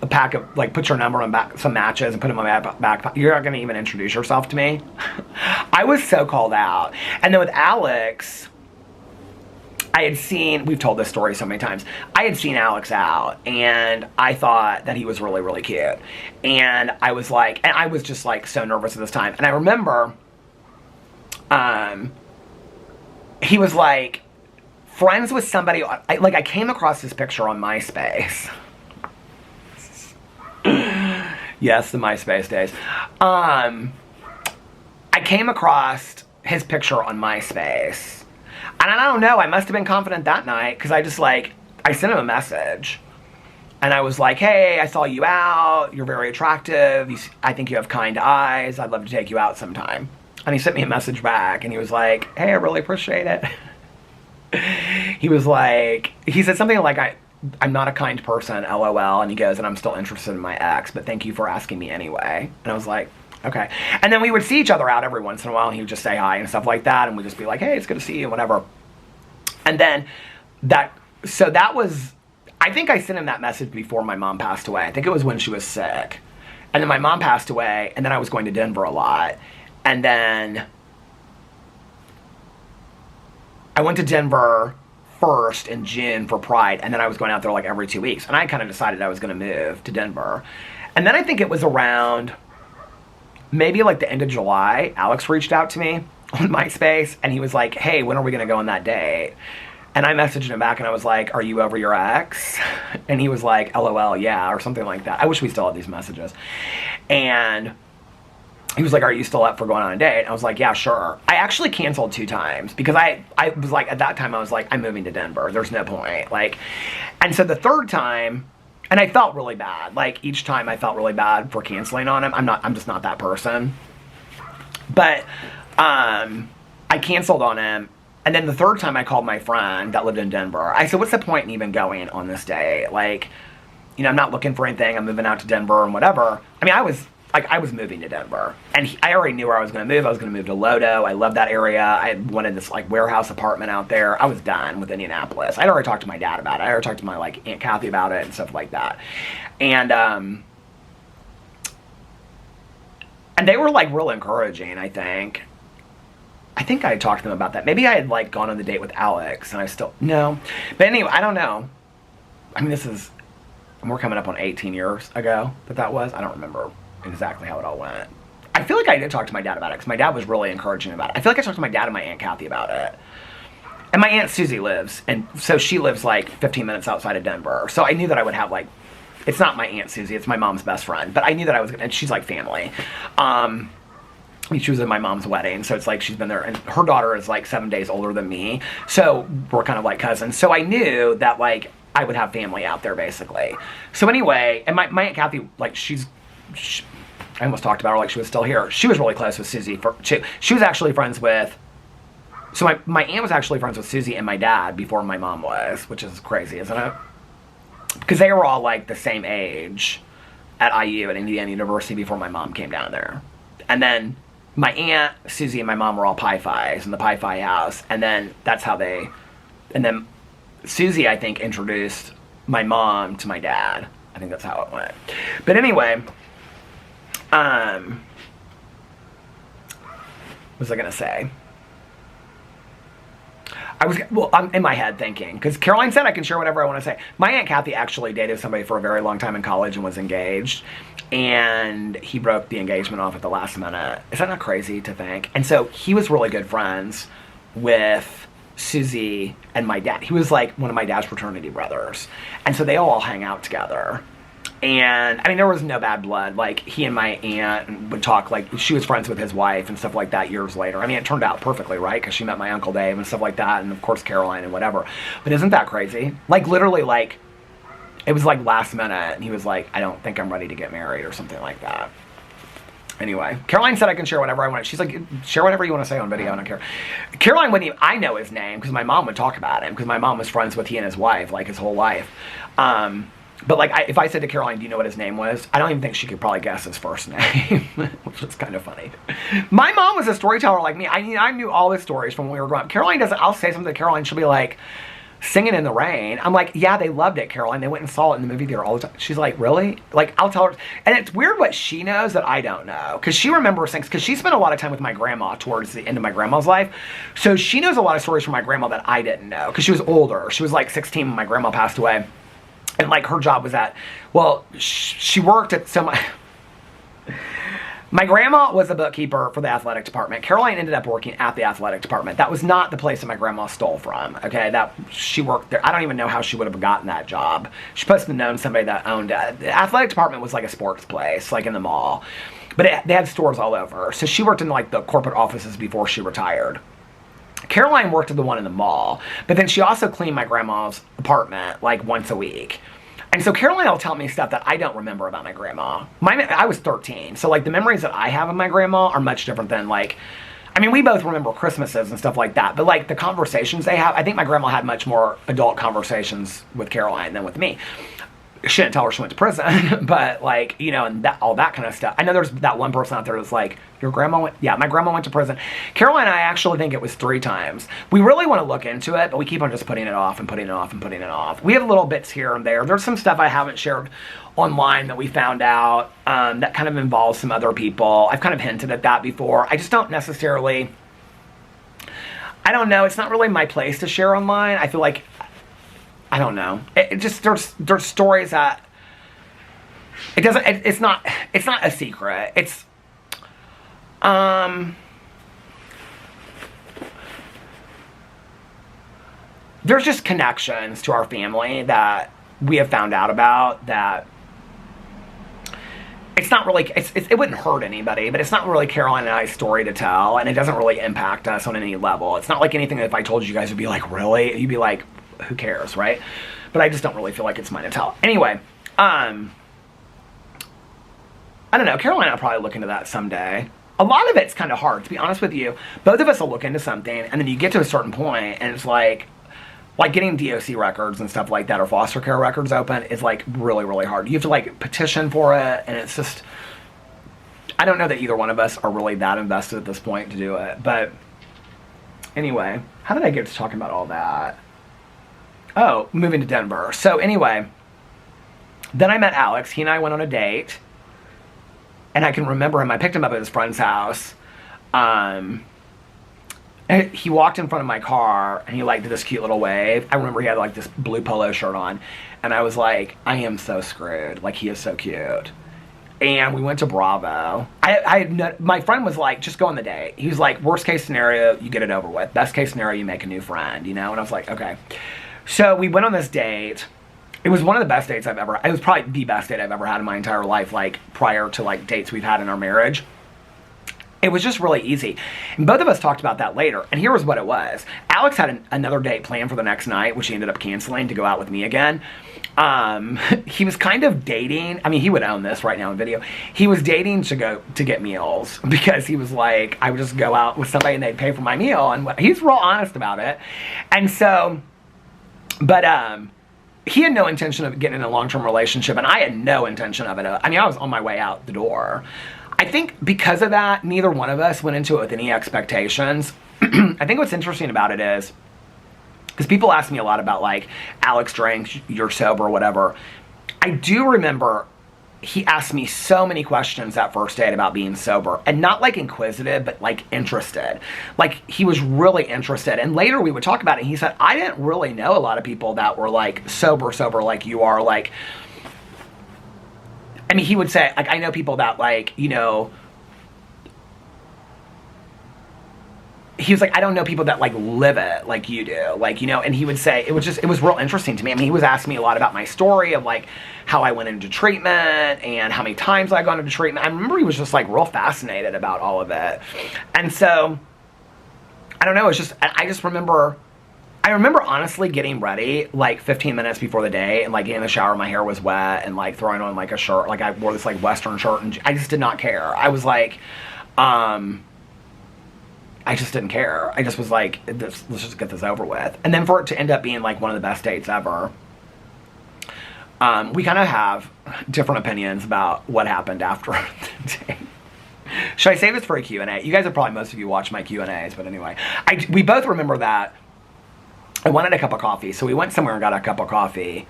a pack of, put your number on some matches and put them on my back. You're not going to even introduce yourself to me? I was so called out. And then with Alex, I had seen, we've told this story so many times, I had seen Alex out, and I thought that he was really, really cute. And I was just so nervous at this time. And I remember, he was friends with somebody, I came across this picture on MySpace. Yes, the MySpace days. I came across his picture on MySpace. And I don't know, I must have been confident that night, because I sent him a message. And I was like, hey, I saw you out. You're very attractive. I think you have kind eyes. I'd love to take you out sometime. And he sent me a message back, and he was like, hey, I really appreciate it. He said something like, I'm not a kind person, LOL. And he goes, and I'm still interested in my ex, but thank you for asking me anyway. And I was like, okay. And then we would see each other out every once in a while, and he would just say hi and stuff like that, and we'd just be like, hey, it's good to see you, whatever. And then that was, I think I sent him that message before my mom passed away. I think it was when she was sick. And then my mom passed away, and then I was going to Denver a lot. And then I went to Denver first in June for Pride, and then I was going out there every 2 weeks. And I kind of decided I was going to move to Denver. And then I think it was around maybe the end of July, Alex reached out to me on MySpace, and he was like, hey, when are we going to go on that date? And I messaged him back, and I was like, are you over your ex? And he was like, LOL, yeah, or something like that. I wish we still had these messages. And he was like, are you still up for going on a date? And I was like, yeah, sure. I actually canceled 2 times because I was at that time, I was like, I'm moving to Denver. There's no point. And so the third time, and I felt really bad. Each time I felt really bad for canceling on him. I'm just not that person. But I canceled on him. And then the third time I called my friend that lived in Denver. I said, what's the point in even going on this date? I'm not looking for anything. I'm moving out to Denver and whatever. I mean, I was moving to Denver. And I already knew where I was going to move. I was going to move to Lodo. I love that area. I had wanted this warehouse apartment out there. I was done with Indianapolis. I'd already talked to my dad about it. I already talked to my Aunt Kathy about it and stuff like that. And they were real encouraging, I think. I think I had talked to them about that. Maybe I had gone on the date with Alex, and I still, no. But anyway, I don't know. I mean, we're coming up on 18 years ago that was. I don't remember exactly how it all went. I feel like I did talk to my dad about it, because my dad was really encouraging about it. I feel like I talked to my dad and my Aunt Kathy about it. And my Aunt Susie lives, and so she lives 15 minutes outside of Denver. So I knew that I would have it's not my Aunt Susie, it's my mom's best friend. But I knew that I was gonna, and she's family. She was at my mom's wedding, so it's she's been there, and her daughter is 7 days older than me, so we're kind of cousins. So I knew that I would have family out there basically. So anyway, and my Aunt Kathy, I almost talked about her she was still here. She was really close with Susie. She was actually friends with, so my aunt was actually friends with Susie and my dad before my mom was, which is crazy, isn't it? Because they were all the same age at IU, at Indiana University, before my mom came down there. And then my aunt, Susie, and my mom were all Pi-Phis in the Pi-Phi house. And then that's how they, and then Susie, I think, introduced my mom to my dad. I think that's how it went. But anyway, what was I going to say? I'm in my head thinking, because Caroline said I can share whatever I want to say. My Aunt Kathy actually dated somebody for a very long time in college and was engaged. And he broke the engagement off at the last minute. Is that not crazy to think? And so he was really good friends with Susie and my dad. He was like one of my dad's fraternity brothers. And so they all hang out together. And I mean, there was no bad blood. Like, he and my aunt would talk, like, she was friends with his wife and stuff like that years later. I mean, it turned out perfectly, right? Because she met my Uncle Dave and stuff like that. And of course, Caroline and whatever. But isn't that crazy? Like, literally, like, it was like last minute. And he was like, I don't think I'm ready to get married or something like that. Anyway, Caroline said I can share whatever I want. She's like, share whatever you want to say on video. I don't care. Caroline wouldn't even, I know his name because my mom would talk about him. Because my mom was friends with he and his wife, like, his whole life. But, like, if I said to Caroline, do you know what his name was? I don't even think she could probably guess his first name, which is kind of funny. My mom was a storyteller like me. I mean, I knew all the stories from when we were growing up. Caroline doesn't, I'll say something to Caroline, she'll be like, Singing in the Rain. I'm like, yeah, they loved it, Caroline. They went and saw it in the movie theater all the time. She's like, really? Like, I'll tell her. And it's weird what she knows that I don't know. Because she remembers things. Because she spent a lot of time with my grandma towards the end of my grandma's life. So she knows a lot of stories from my grandma that I didn't know. Because she was older. She was like 16 when my grandma passed away. And, like, her job was at, well, she worked at my grandma was a bookkeeper for the athletic department. Caroline ended up working at the athletic department. That was not the place that my grandma stole from, okay? That she worked there. I don't even know how she would have gotten that job. She must have known somebody that owned it. The athletic department was like a sports place, like in the mall. But they had stores all over. So she worked in, like, the corporate offices before she retired. Caroline worked at the one in the mall, but then she also cleaned my grandma's apartment, like, once a week. And so Caroline will tell me stuff that I don't remember about my grandma. I was 13, so, like, the memories that I have of my grandma are much different than, like, I mean, we both remember Christmases and stuff like that, but, like, the conversations they have, I think my grandma had much more adult conversations with Caroline than with me. She didn't tell her she went to prison, but, like, you know, and all that kind of stuff. I know there's that one person out there that's like, your grandma went? Yeah, my grandma went to prison. Caroline and I actually think it was 3 times. We really want to look into it, but we keep on just putting it off and putting it off and putting it off. We have little bits here and there. There's some stuff I haven't shared online that we found out that kind of involves some other people. I've kind of hinted at that before. I just don't necessarily, I don't know. It's not really my place to share online. I feel like, I don't know. It just, there's stories that, it's not a secret. It's, there's just connections to our family that we have found out about that it's not really, it wouldn't hurt anybody, but it's not really Caroline and I's story to tell, and it doesn't really impact us on any level. It's not like anything that if I told you guys would be like, really? You'd be like, who cares, right? But I just don't really feel like it's mine to tell. Anyway, I don't know. Caroline and I'll probably look into that someday. A lot of it's kind of hard, to be honest with you. Both of us will look into something, and then you get to a certain point, and it's like getting DOC records and stuff like that, or foster care records open, is, like, really, really hard. You have to, like, petition for it, and it's just, I don't know that either one of us are really that invested at this point to do it. But anyway, how did I get to talking about all that? Oh, moving to Denver. So anyway, then I met Alex. He and I went on a date. And I can remember him. I picked him up at his friend's house. And he walked in front of my car, and he, like, did this cute little wave. I remember he had, like, this blue polo shirt on. And I was like, I am so screwed. Like, he is so cute. And we went to Bravo. My friend was like, just go on the date. He was like, worst case scenario, you get it over with. Best case scenario, you make a new friend, you know? And I was like, okay. So we went on this date. It was one of the best dates I've ever, it was probably the best date I've ever had in my entire life, like, prior to, like, dates we've had in our marriage. It was just really easy. And both of us talked about that later. And here was what it was. Alex had another date planned for the next night, which he ended up canceling to go out with me again. He was kind of dating. I mean, he would own this right now in video. He was dating to get meals, because he was like, I would just go out with somebody and they'd pay for my meal. And he's real honest about it. And so, but, he had no intention of getting in a long-term relationship, and I had no intention of it. I mean, I was on my way out the door. I think because of that, neither one of us went into it with any expectations. I think what's interesting about it is, because people ask me a lot about like, Alex drinks, you're sober, or whatever. I do remember he asked me so many questions that first date about being sober, and not like inquisitive, but like interested. Like he was really interested. And later we would talk about it. And he said, I didn't really know a lot of people that were like sober like you are. Like, I mean, he would say, like, I know people that like, you know, he was like, I don't know people that like live it like you do, like, you know. And he would say, it was real interesting to me. I mean, he was asking me a lot about my story of like how I went into treatment and how many times I gone into treatment. I remember he was just like real fascinated about all of it. And so, I don't know, I remember honestly getting ready like 15 minutes before the day and like getting in the shower, my hair was wet, and like throwing on like a shirt, like I wore this like Western shirt, and I just did not care. I was like, I just didn't care. I just was like, let's just get this over with. And then for it to end up being like one of the best dates ever, we kind of have different opinions about what happened after the date. Should I save this for a Q&A? You guys have probably, most of you watch my Q&As, but anyway. We both remember that I wanted a cup of coffee, so we went somewhere and got a cup of coffee.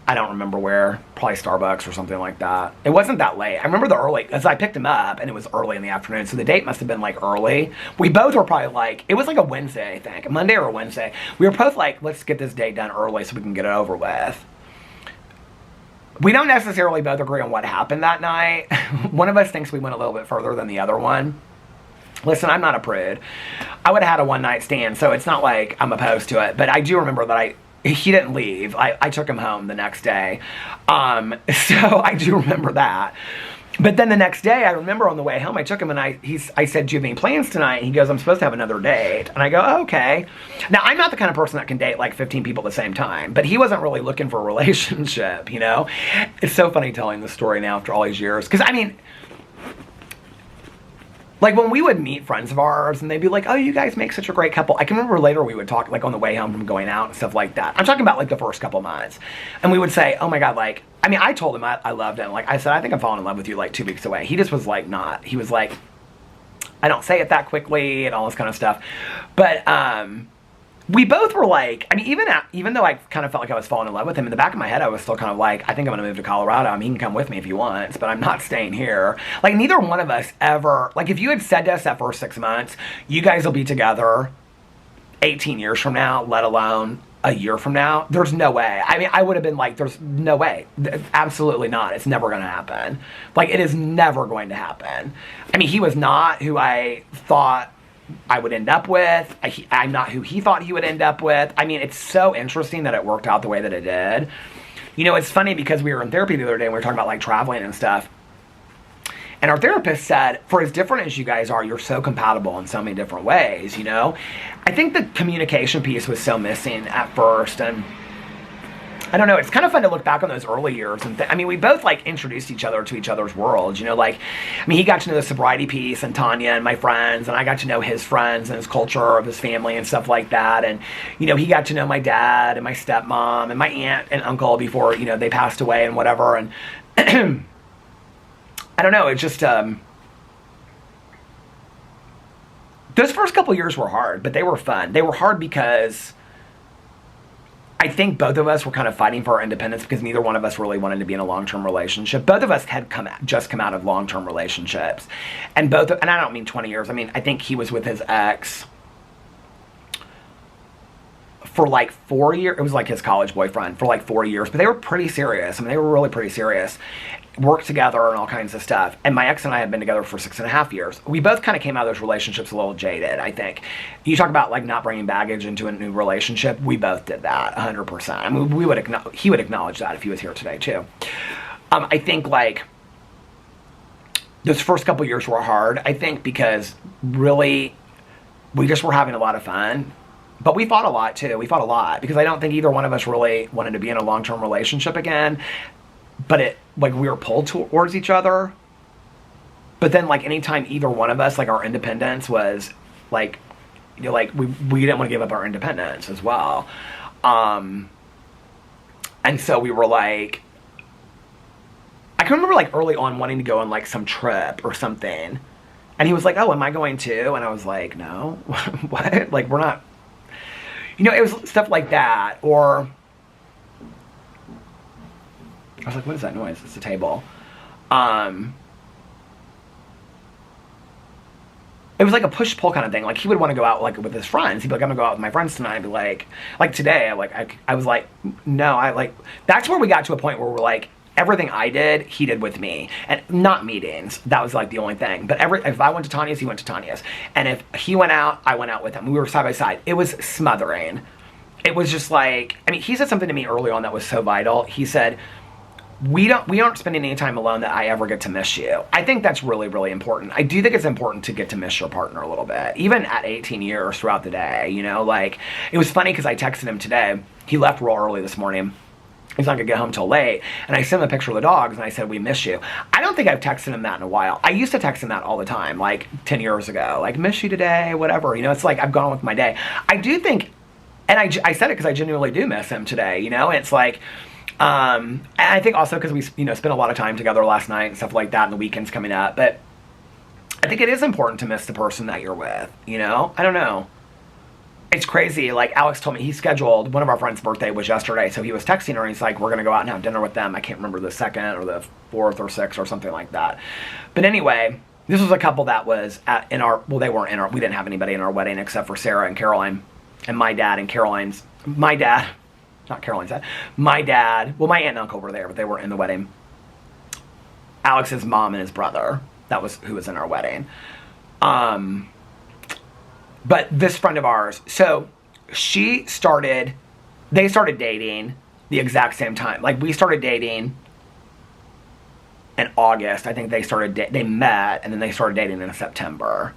I don't remember where, probably Starbucks or something like that. It wasn't that late. I remember the early, as I picked him up, and it was early in the afternoon, so the date must have been like early. We both were probably like, it was like a Wednesday, I think, a Monday or a Wednesday. We were both like, let's get this date done early so we can get it over with. We don't necessarily both agree on what happened that night. One of us thinks we went a little bit further than the other one. Listen, I'm not a prude. I would have had a one-night stand, so it's not like I'm opposed to it, but I do remember that he didn't leave. I took him home the next day. So I do remember that. But then the next day, I remember on the way home, I took him and I said, do you have any plans tonight? And he goes, I'm supposed to have another date. And I go, oh, okay. Now, I'm not the kind of person that can date like 15 people at the same time, but he wasn't really looking for a relationship, you know? It's so funny telling this story now after all these years. Because, I mean, like when we would meet friends of ours and they'd be like, oh, you guys make such a great couple. I can remember later we would talk like on the way home from going out and stuff like that. I'm talking about like the first couple months. And we would say, oh my God, like, I mean, I told him I loved him. Like I said, I think I'm falling in love with you like 2 weeks away. He just was like, not. He was like, I don't say it that quickly and all this kind of stuff. But we both were like, I mean, even though I kind of felt like I was falling in love with him, in the back of my head, I was still kind of like, I think I'm going to move to Colorado. I mean, he can come with me if he wants, but I'm not staying here. Like, neither one of us ever, like, if you had said to us that first 6 months, you guys will be together 18 years from now, let alone a year from now, there's no way. I mean, I would have been like, there's no way. Absolutely not. It's never going to happen. Like, it is never going to happen. I mean, he was not who I thought I would end up with. I'm not who he thought he would end up with. I mean, it's so interesting that it worked out the way that it did. You know, it's funny because we were in therapy the other day and we were talking about like traveling and stuff. And our therapist said, for as different as you guys are, you're so compatible in so many different ways, you know? I think the communication piece was so missing at first, and I don't know, it's kind of fun to look back on those early years. And I mean, we both like introduced each other to each other's worlds, you know, like, I mean, he got to know the sobriety piece and Tanya and my friends, and I got to know his friends and his culture of his family and stuff like that. And, you know, he got to know my dad and my stepmom and my aunt and uncle before, you know, they passed away and whatever. And I don't know, it just, those first couple years were hard, but they were fun. They were hard because I think both of us were kind of fighting for our independence because neither one of us really wanted to be in a long-term relationship. Both of us had just come out of long-term relationships. And and I don't mean 20 years. I mean, I think he was with his ex for like 4 years. It was like his college boyfriend for like 4 years, but they were pretty serious. I mean, they were really pretty serious. Worked together and all kinds of stuff. And my ex and I have been together for 6.5 years. We both kind of came out of those relationships a little jaded, I think. You talk about like not bringing baggage into a new relationship. We both did that 100%. I mean, he would acknowledge that if he was here today too. I think like those first couple years were hard, I think, because really we just were having a lot of fun. But we fought a lot too. We fought a lot because I don't think either one of us really wanted to be in a long-term relationship again. But it, like, we were pulled towards each other. But then, like, anytime either one of us, like, our independence was, like, you know, like, we didn't want to give up our independence as well. And so we were like, I can remember like early on wanting to go on like some trip or something. And he was like, oh, am I going too? And I was like, no. What? Like, we're not. You know, it was stuff like that. Or I was like, what is that noise? It's a table. It was like a push-pull kind of thing. Like, he would want to go out like with his friends. He'd be like, I'm gonna go out with my friends tonight. I'd be like today, I was like, no, that's where we got to a point where we're like, everything I did, he did with me. And not meetings. That was like the only thing. But if I went to Tanya's, he went to Tanya's. And if he went out, I went out with him. We were side by side. It was smothering. It was just like, I mean, he said something to me early on that was so vital. He said, we aren't spending any time alone that I ever get to miss you. I think that's really, really important. I do think it's important to get to miss your partner a little bit, even at 18 years throughout the day, you know, like, it was funny because I texted him today. He left real early this morning. He's not gonna get home till late. And I sent him a picture of the dogs and I said, we miss you. I don't think I've texted him that in a while. I used to text him that all the time, like 10 years ago, like, miss you today, whatever. You know, it's like I've gone with my day. I do think, and I said it because I genuinely do miss him today, you know, it's like, and I think also because we, you know, spent a lot of time together last night and stuff like that and the weekend's coming up. But I think it is important to miss the person that you're with, you know? I don't know. It's crazy. Like, Alex told me he scheduled, one of our friends' birthday was yesterday, so he was texting her and he's like, we're going to go out and have dinner with them. I can't remember the 2nd or the 4th or 6th or something like that. But anyway, this was a couple that was they weren't in our, we didn't have anybody in our wedding except for Sarah and Caroline and my dad and Caroline's, not Caroline's dad, my dad, well, my aunt and uncle were there, but they weren't in the wedding. Alex's mom and his brother, that was who was in our wedding. But this friend of ours, so they started dating the exact same time. Like, we started dating in August. I think they met, and then they started dating in September.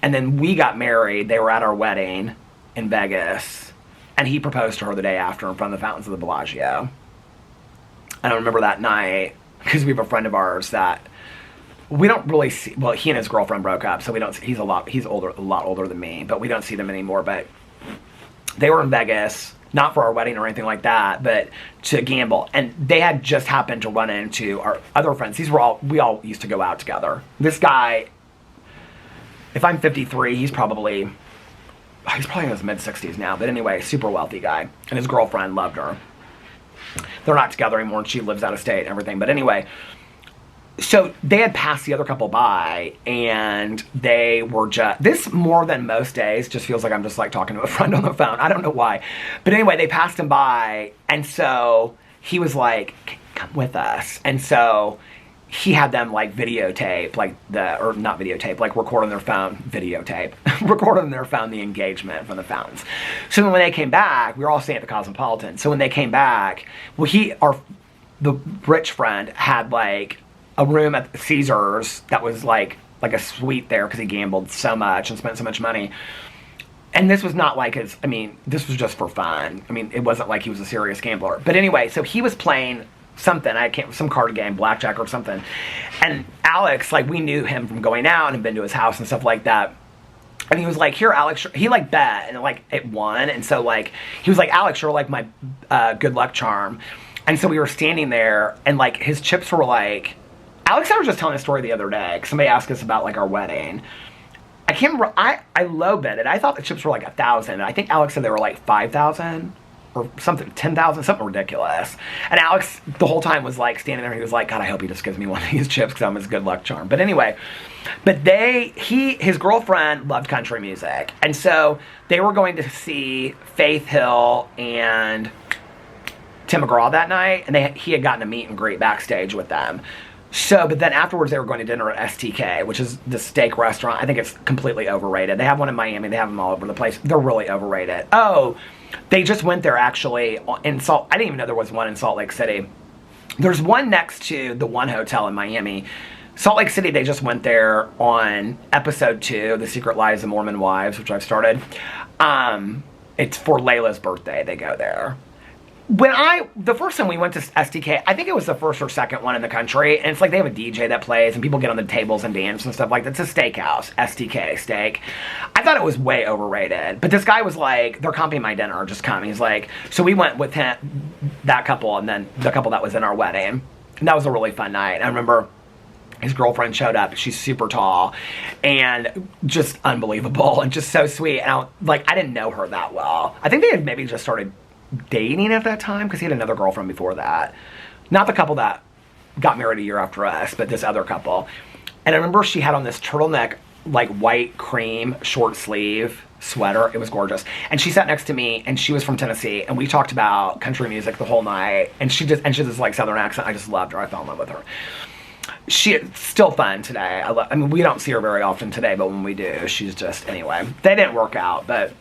And then we got married. They were at our wedding in Vegas, and he proposed to her the day after in front of the fountains of the Bellagio. And I remember that night, because we have a friend of ours that we don't really see. Well, he and his girlfriend broke up, so we don't. He's a lot older than me, but we don't see them anymore. But they were in Vegas, not for our wedding or anything like that, but to gamble. And they had just happened to run into our other friends. We all used to go out together. This guy, if I'm 53, he's probably in his mid-60s now. But anyway, super wealthy guy, and his girlfriend loved her. They're not together anymore, and she lives out of state and everything. But anyway. So they had passed the other couple by, and they were this more than most days just feels like I'm just like talking to a friend on the phone. I don't know why. But anyway, they passed him by, and so he was like, come with us. And so he had them like videotape, like record on their phone, record on their phone the engagement from the fountains. So then when they came back, we were all staying at the Cosmopolitan. So when they came back, well, the rich friend had like a room at Caesars that was like a suite there because he gambled so much and spent so much money. And this was not like this was just for fun. I mean, it wasn't like he was a serious gambler. But anyway, so he was playing something, some card game, blackjack or something. And Alex, like, we knew him from going out and been to his house and stuff like that. And he was like, here, Alex, he like bet and like it won. And so like, he was like, Alex, you're like my good luck charm. And so we were standing there and like his chips were like, Alex and I were just telling a story the other day because somebody asked us about like our wedding. I can't remember. I low bet it. I thought the chips were like 1,000. I think Alex said they were like 5,000 or something, 10,000, something ridiculous. And Alex the whole time was like standing there. He was like, God, I hope he just gives me one of these chips because I'm his good luck charm. But anyway, his girlfriend loved country music, and so they were going to see Faith Hill and Tim McGraw that night, and he had gotten a meet and greet backstage with them. So, but then afterwards they were going to dinner at STK, which is the steak restaurant. I think it's completely overrated. They have one in Miami. They have them all over the place. They're really overrated. Oh, they just went there actually in I didn't even know there was one in Salt Lake City. There's one next to the One Hotel in Miami. Salt Lake City, they just went there on episode 2, The Secret Lives of Mormon Wives, which I've started. It's for Layla's birthday. They go there. The first time we went to STK, I think it was the first or second one in the country, and it's like they have a DJ that plays, and people get on the tables and dance and stuff like that. It's a steakhouse, STK steak. I thought it was way overrated, but this guy was like, they're comping my dinner, just come. He's like, so we went with him, that couple, and then the couple that was in our wedding. And that was a really fun night. I remember his girlfriend showed up. She's super tall and just unbelievable and just so sweet. And I didn't know her that well. I think they had maybe just started dating at that time because he had another girlfriend before that. Not the couple that got married a year after us, but this other couple. And I remember she had on this turtleneck, like white cream, short sleeve sweater. It was gorgeous. And she sat next to me, and she was from Tennessee, and we talked about country music the whole night. And she has this like Southern accent. I just loved her. I fell in love with her. She's still fun today. I mean, we don't see her very often today, but when we do, she's just, anyway. They didn't work out, but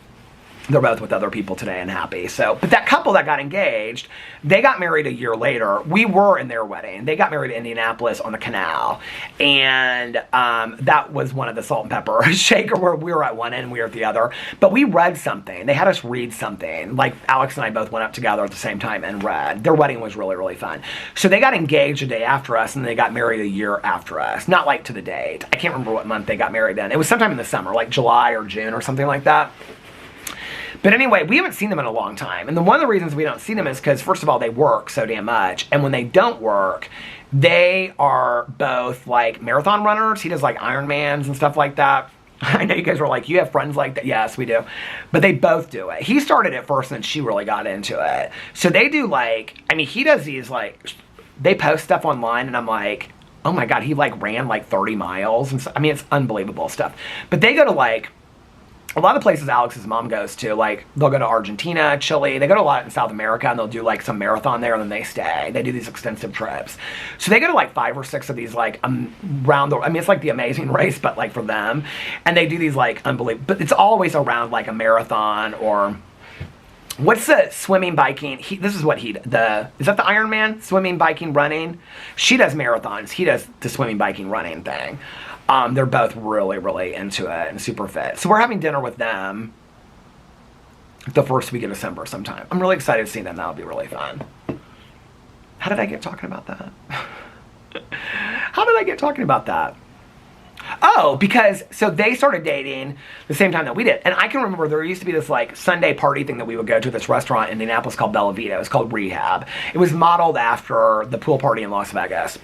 they're both with other people today and happy. So, but that couple that got engaged, they got married a year later. We were in their wedding. They got married in Indianapolis on the canal. And that was one of the salt and pepper shaker where we were at one end and we were at the other. But we read something. They had us read something. Like Alex and I both went up together at the same time and read. Their wedding was really, really fun. So they got engaged a day after us and they got married a year after us. Not like to the date. I can't remember what month they got married in. It was sometime in the summer, like July or June or something like that. But anyway, we haven't seen them in a long time. And one of the reasons we don't see them is because, first of all, they work so damn much. And when they don't work, they are both like marathon runners. He does like Ironmans and stuff like that. I know you guys were like, you have friends like that. Yes, we do. But they both do it. He started it first and then she really got into it. So they do like, I mean, he does these like, they post stuff online and I'm like, oh my God, he like ran like 30 miles. And so, I mean, it's unbelievable stuff. But they go to like, a lot of places Alex's mom goes to, like, they'll go to Argentina, Chile. They go to a lot in South America, and they'll do, like, some marathon there, and then they stay. They do these extensive trips. So they go to, like, 5 or 6 of these, like, round the... I mean, it's like the Amazing Race, but, like, for them. And they do these, like, unbelievable... But it's always around, like, a marathon or... What's the swimming, biking? This is what he... Is that the Ironman? Swimming, biking, running? She does marathons. He does the swimming, biking, running thing. They're both really, really into it and super fit. So we're having dinner with them the first week of December sometime. I'm really excited to see them. That'll be really fun. How did I get talking about that? How did I get talking about that? Oh, because, so they started dating the same time that we did. And I can remember there used to be this like Sunday party thing that we would go to this restaurant in Indianapolis called Bella Vita. It was called Rehab. It was modeled after the pool party in Las Vegas.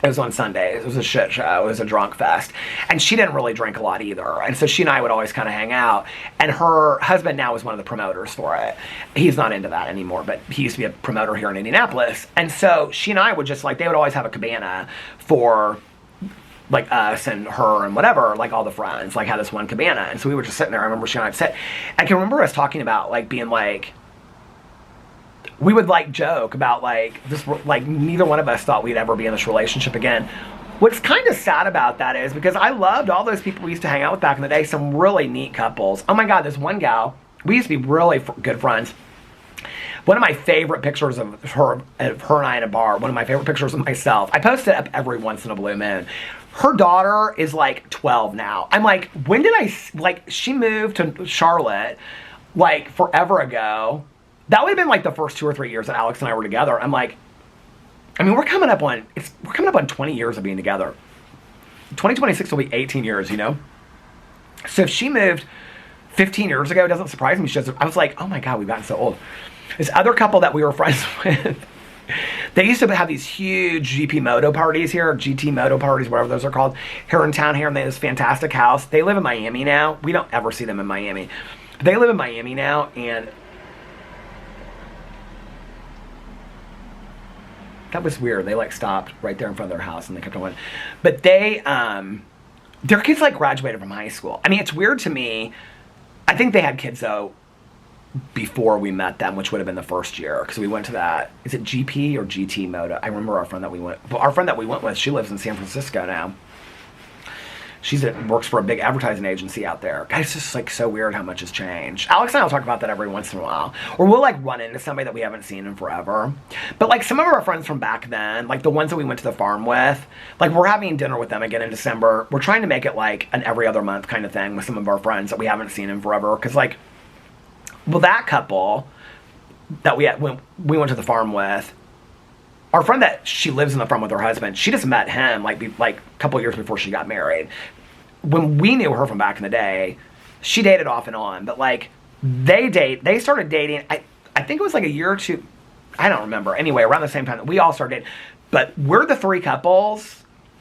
It was on Sundays. It was a shit show. It was a drunk fest. And she didn't really drink a lot either. And so she and I would always kind of hang out. And her husband now is one of the promoters for it. He's not into that anymore, but he used to be a promoter here in Indianapolis. And so she and I would just like, they would always have a cabana for like us and her and whatever, like all the friends, like had this one cabana. And so we were just sitting there. I remember she and I would sit. I can remember us talking about like being like, we would like joke about like this, like neither one of us thought we'd ever be in this relationship again. What's kind of sad about that is because I loved all those people we used to hang out with back in the day, some really neat couples. Oh my God, there's one gal, we used to be really good friends. One of my favorite pictures of her and I in a bar, one of my favorite pictures of myself, I post it up every once in a blue moon. Her daughter is like 12 now. I'm like, when did I, like she moved to Charlotte like forever ago. That would have been like the first 2 or 3 years that Alex and I were together. I'm like, I mean, we're coming up on 20 years of being together. 2026 will be 18 years, you know? So if she moved 15 years ago, it doesn't surprise me. I was like, oh my God, we've gotten so old. This other couple that we were friends with, they used to have these huge GP Moto parties here, GT Moto parties, whatever those are called, here in town here, and they have this fantastic house. They live in Miami now. We don't ever see them in Miami. They live in Miami now, and that was weird. They like stopped right there in front of their house and they kept on going. But they, their kids like graduated from high school. I mean, it's weird to me. I think they had kids though before we met them, which would have been the first year. Because we went to that, is it GP or GT Moto? I remember our friend that we went with, she lives in San Francisco now. Works for a big advertising agency out there. Guys, it's just like so weird how much has changed. Alex and I will talk about that every once in a while. Or we'll like run into somebody that we haven't seen in forever. But like some of our friends from back then, like the ones that we went to the farm with, like we're having dinner with them again in December. We're trying to make it like an every other month kind of thing with some of our friends that we haven't seen in forever. Because like, well, that couple that we went to the farm with, our friend that she lives in the farm with her husband, she just met him like a couple years before she got married. When we knew her from back in the day, she dated off and on, but like they started dating. I think it was like a year or two. I don't remember. Anyway, around the same time that we all started. But we're the 3 couples,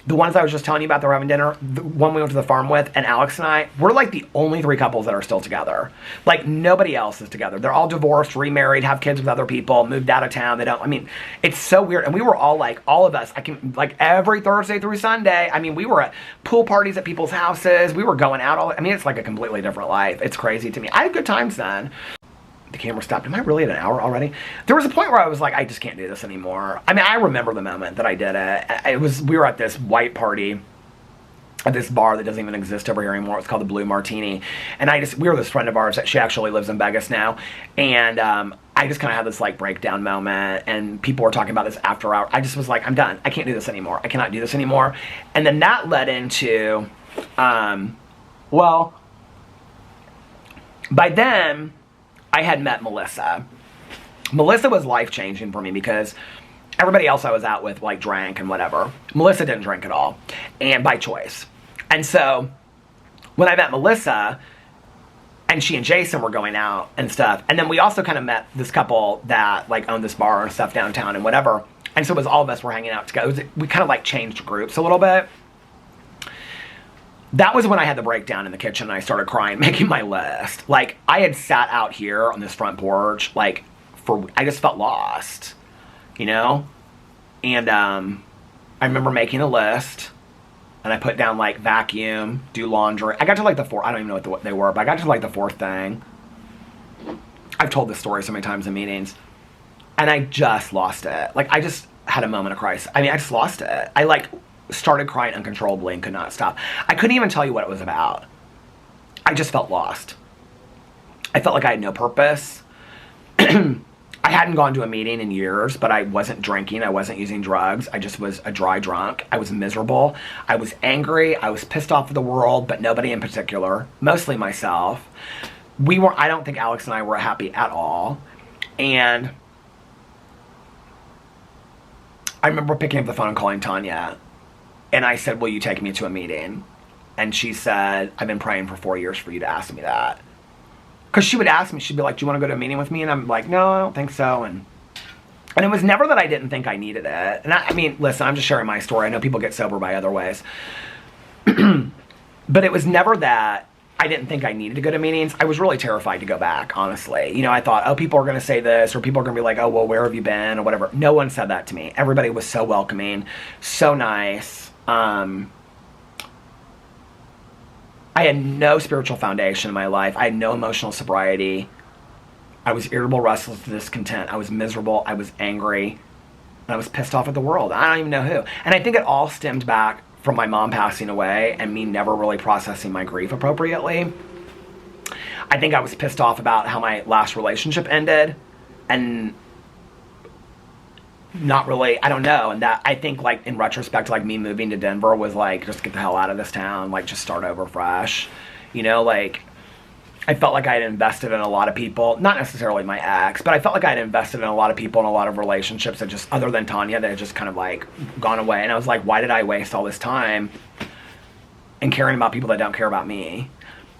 the ones I was just telling you about that were having dinner, the one we went to the farm with, and Alex and I, we're like the only 3 couples that are still together. Like, nobody else is together. They're all divorced, remarried, have kids with other people, moved out of town. They don't, I mean, it's so weird. And we were all like, all of us, like every Thursday through Sunday, I mean, we were at pool parties at people's houses. We were going out I mean, it's like a completely different life. It's crazy to me. I had good times then. The camera stopped. Am I really at an hour already? There was a point where I was like, I just can't do this anymore. I mean, I remember the moment that I did it. We were at this white party at this bar that doesn't even exist over here anymore. It's called the Blue Martini. And we were this friend of ours that she actually lives in Vegas now. And I just kind of had this like breakdown moment, and people were talking about this after hour. I just was like, I'm done. I can't do this anymore. I cannot do this anymore. And then that led into, well, by then, I had met Melissa. Melissa was life-changing for me because everybody else I was out with like drank and whatever. Melissa didn't drink at all, and by choice. And so when I met Melissa, and she and Jason were going out and stuff, and then we also kind of met this couple that like owned this bar and stuff downtown and whatever. And so it was all of us were hanging out together. We kind of like changed groups a little bit. That was when I had the breakdown in the kitchen and I started crying, making my list. Like, I had sat out here on this front porch, like, I just felt lost, you know? And I remember making a list, and I put down, like, vacuum, do laundry. I got to, like, the 4th, I don't even know what they were, but I got to, like, the 4th thing. I've told this story so many times in meetings. And I just lost it. Like, I just had a moment of crisis. I mean, I just lost it. I, like, started crying uncontrollably and could not stop. I couldn't even tell you what it was about. I just felt lost. I felt like I had no purpose. I hadn't gone to a meeting in years, but I wasn't drinking. I wasn't using drugs. I just was a dry drunk. I was miserable. I was angry. I was pissed off at the world, but nobody in particular. Mostly myself. I don't think Alex and I were happy at all. And I remember picking up the phone and calling Tanya. And I said, will you take me to a meeting? And she said, I've been praying for 4 years for you to ask me that. Because she would ask me, she'd be like, do you want to go to a meeting with me? And I'm like, no, I don't think so. And it was never that I didn't think I needed it. And I mean, listen, I'm just sharing my story. I know people get sober by other ways. But it was never that I didn't think I needed to go to meetings. I was really terrified to go back, honestly. You know, I thought, oh, people are going to say this, or people are going to be like, oh, well, where have you been, or whatever. No one said that to me. Everybody was so welcoming, so nice. I had no spiritual foundation in my life. I had no emotional sobriety. I was irritable, restless, discontent. I was miserable. I was angry. And I was pissed off at the world. I don't even know who. And I think it all stemmed back from my mom passing away and me never really processing my grief appropriately. I think I was pissed off about how my last relationship ended. And not really, I don't know. And that, I think, like, in retrospect, like, me moving to Denver was like, just get the hell out of this town, like, just start over fresh. You know, like, I felt like I had invested in a lot of people, not necessarily my ex, but I felt like I had invested in a lot of people in a lot of relationships that just, other than Tanya, that had just kind of, like, gone away. And I was like, why did I waste all this time in caring about people that don't care about me?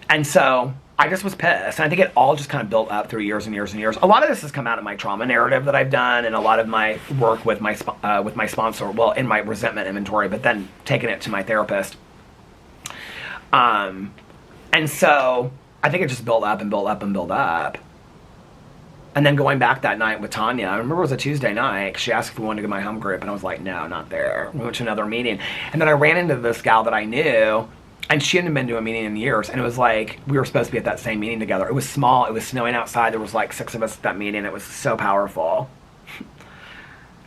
And so I just was pissed. And I think it all just kind of built up through years and years and years. A lot of this has come out of my trauma narrative that I've done, and a lot of my work with my sponsor, well, in my resentment inventory, but then taking it to my therapist. And so I think it just built up and built up and built up. And then going back that night with Tanya, I remember it was a Tuesday night. She asked if we wanted to go to my home group, and I was like, no, not there. We went to another meeting. And then I ran into this gal that I knew, and she hadn't been to a meeting in years. And it was like, we were supposed to be at that same meeting together. It was small. It was snowing outside. There was like 6 of us at that meeting. It was so powerful.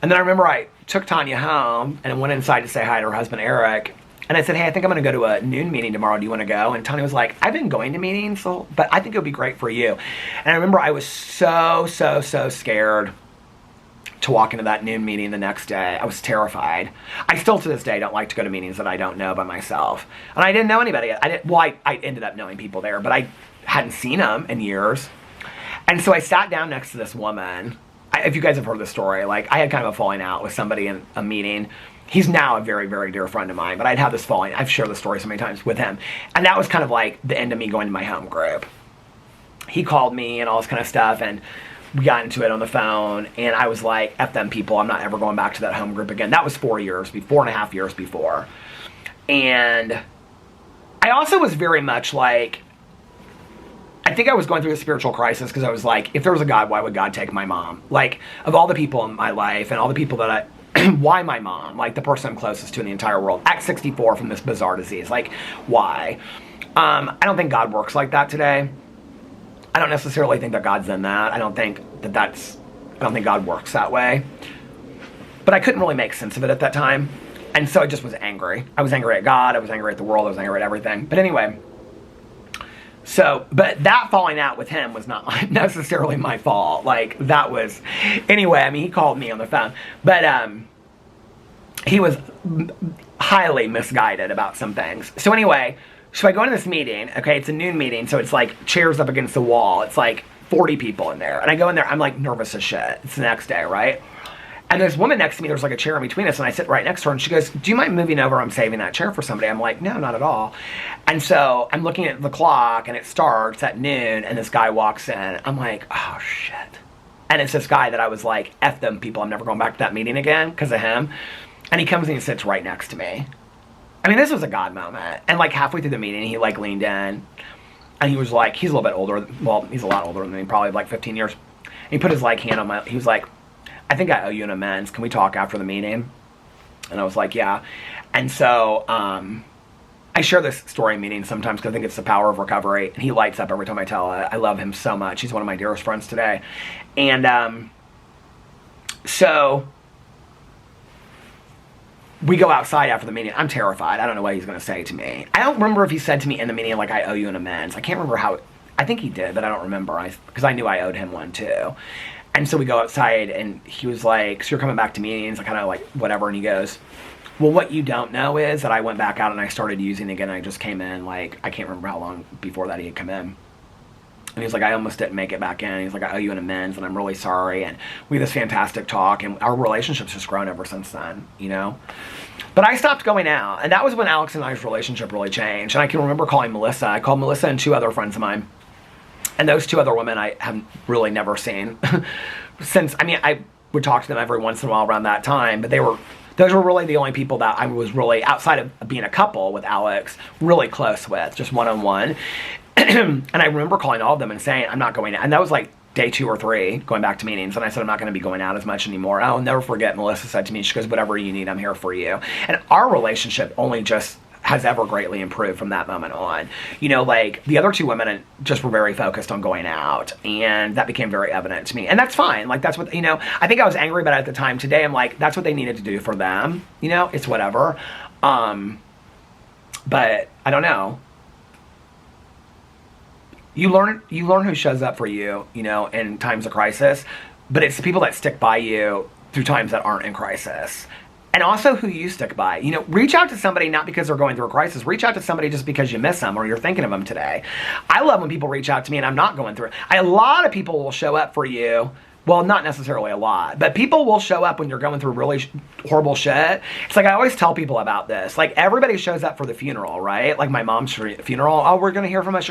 And then I remember I took Tanya home and went inside to say hi to her husband, Eric. And I said, hey, I think I'm going to go to a noon meeting tomorrow. Do you want to go? And Tanya was like, I've been going to meetings, but I think it would be great for you. And I remember I was so scared to walk into that noon meeting the next day. I was terrified. I still to this day don't like to go to meetings that I don't know by myself. And I didn't know anybody. I ended up knowing people there, but I hadn't seen them in years. And so I sat down next to this woman. If you guys have heard the story, like, I had kind of a falling out with somebody in a meeting. He's now a very, very dear friend of mine, but I'd had this falling. I've shared the story so many times with him. And that was kind of like the end of me going to my home group. He called me and all this kind of stuff, and we got into it on the phone, and I was like, F them people, I'm not ever going back to that home group again. That was 4.5 years before. And I also was very much like, I think I was going through a spiritual crisis because I was like, if there was a God, why would God take my mom? Like, of all the people in my life and all the people that why my mom? Like, the person I'm closest to in the entire world at 64 from this bizarre disease. Like, why? I don't think God works like that today. I don't necessarily think that God's in that. I don't think God works that way. But I couldn't really make sense of it at that time. And so I just was angry. I was angry at God. I was angry at the world. I was angry at everything. But anyway, but that falling out with him was not necessarily my fault. Like, that was, anyway, I mean, he called me on the phone. But he was highly misguided about some things. So anyway, so I go into this meeting. Okay, it's a noon meeting, so it's like chairs up against the wall. It's like 40 people in there. And I go in there, I'm like nervous as shit. It's the next day, right? And there's a woman next to me, there's like a chair in between us, and I sit right next to her, and she goes, do you mind moving over? I'm saving that chair for somebody. I'm like, no, not at all. And so I'm looking at the clock, and it starts at noon, and this guy walks in. I'm like, oh, shit. And it's this guy that I was like, F them people, I'm never going back to that meeting again because of him. And he comes in and sits right next to me. I mean, this was a God moment. And like halfway through the meeting, he like leaned in, and he was like, he's a little bit older. Well, he's a lot older than me, probably like 15 years. And he put his like hand on my, he was like, I think I owe you an amends. Can we talk after the meeting? And I was like, yeah. And so I share this story in meetings sometimes because I think it's the power of recovery. And he lights up every time I tell it. I love him so much. He's one of my dearest friends today. And so we go outside after the meeting. I'm terrified. I don't know what he's going to say to me. I don't remember if he said to me in the meeting, like, I owe you an amends. I can't remember how. I think he did, but I don't remember. Because I knew I owed him one too. And so we go outside, and he was like, so you're coming back to meetings? I kind of like, whatever. And he goes, well, what you don't know is that I went back out and I started using again. And I just came in, like, I can't remember how long before that he had come in. And he's like, I almost didn't make it back in. He's like, I owe you an amends, and I'm really sorry. And we had this fantastic talk, and our relationship's just grown ever since then, you know? But I stopped going out, and that was when Alex and I's relationship really changed. And I can remember calling Melissa. I called Melissa and 2 other friends of mine. And those 2 other women I have really never seen since. I mean, I would talk to them every once in a while around that time, but those were really the only people that I was really, outside of being a couple with Alex, really close with, just one-on-one. And I remember calling all of them and saying, I'm not going out. And that was like day 2 or 3, going back to meetings. And I said, I'm not going to be going out as much anymore. I'll never forget, Melissa said to me, she goes, whatever you need, I'm here for you. And our relationship only just has ever greatly improved from that moment on. You know, like, the other 2 women just were very focused on going out, and that became very evident to me. And that's fine. Like, that's what, you know, I think I was angry about it at the time. Today, I'm like, that's what they needed to do for them. You know, it's whatever. But I don't know. You learn who shows up for you, you know, in times of crisis, but it's the people that stick by you through times that aren't in crisis. And also who you stick by. You know, reach out to somebody not because they're going through a crisis. Reach out to somebody just because you miss them or you're thinking of them today. I love when people reach out to me and I'm not going through it. A lot of people will show up for you. Well, not necessarily a lot, but people will show up when you're going through really horrible shit. It's like, I always tell people about this. Like, everybody shows up for the funeral, right? Like my mom's funeral. Oh, we're going to hear from us.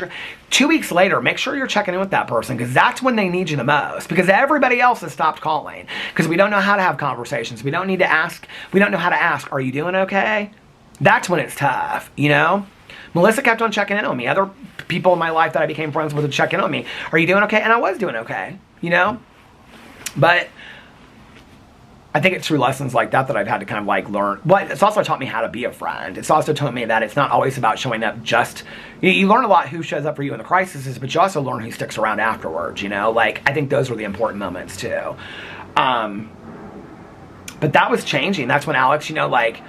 2 weeks later, make sure you're checking in with that person, because that's when they need you the most, because everybody else has stopped calling, because we don't know how to have conversations. We don't need to ask. We don't know how to ask, are you doing okay? That's when it's tough, you know? Melissa kept on checking in on me. Other people in my life that I became friends with would check in on me. Are you doing okay? And I was doing okay, you know? But I think it's through lessons like that that I've had to kind of like learn. But it's also taught me how to be a friend. It's also taught me that it's not always about showing up just, you learn a lot who shows up for you in the crises, but you also learn who sticks around afterwards, you know? Like, I think those were the important moments too. But that was changing. That's when Alex, you know, like,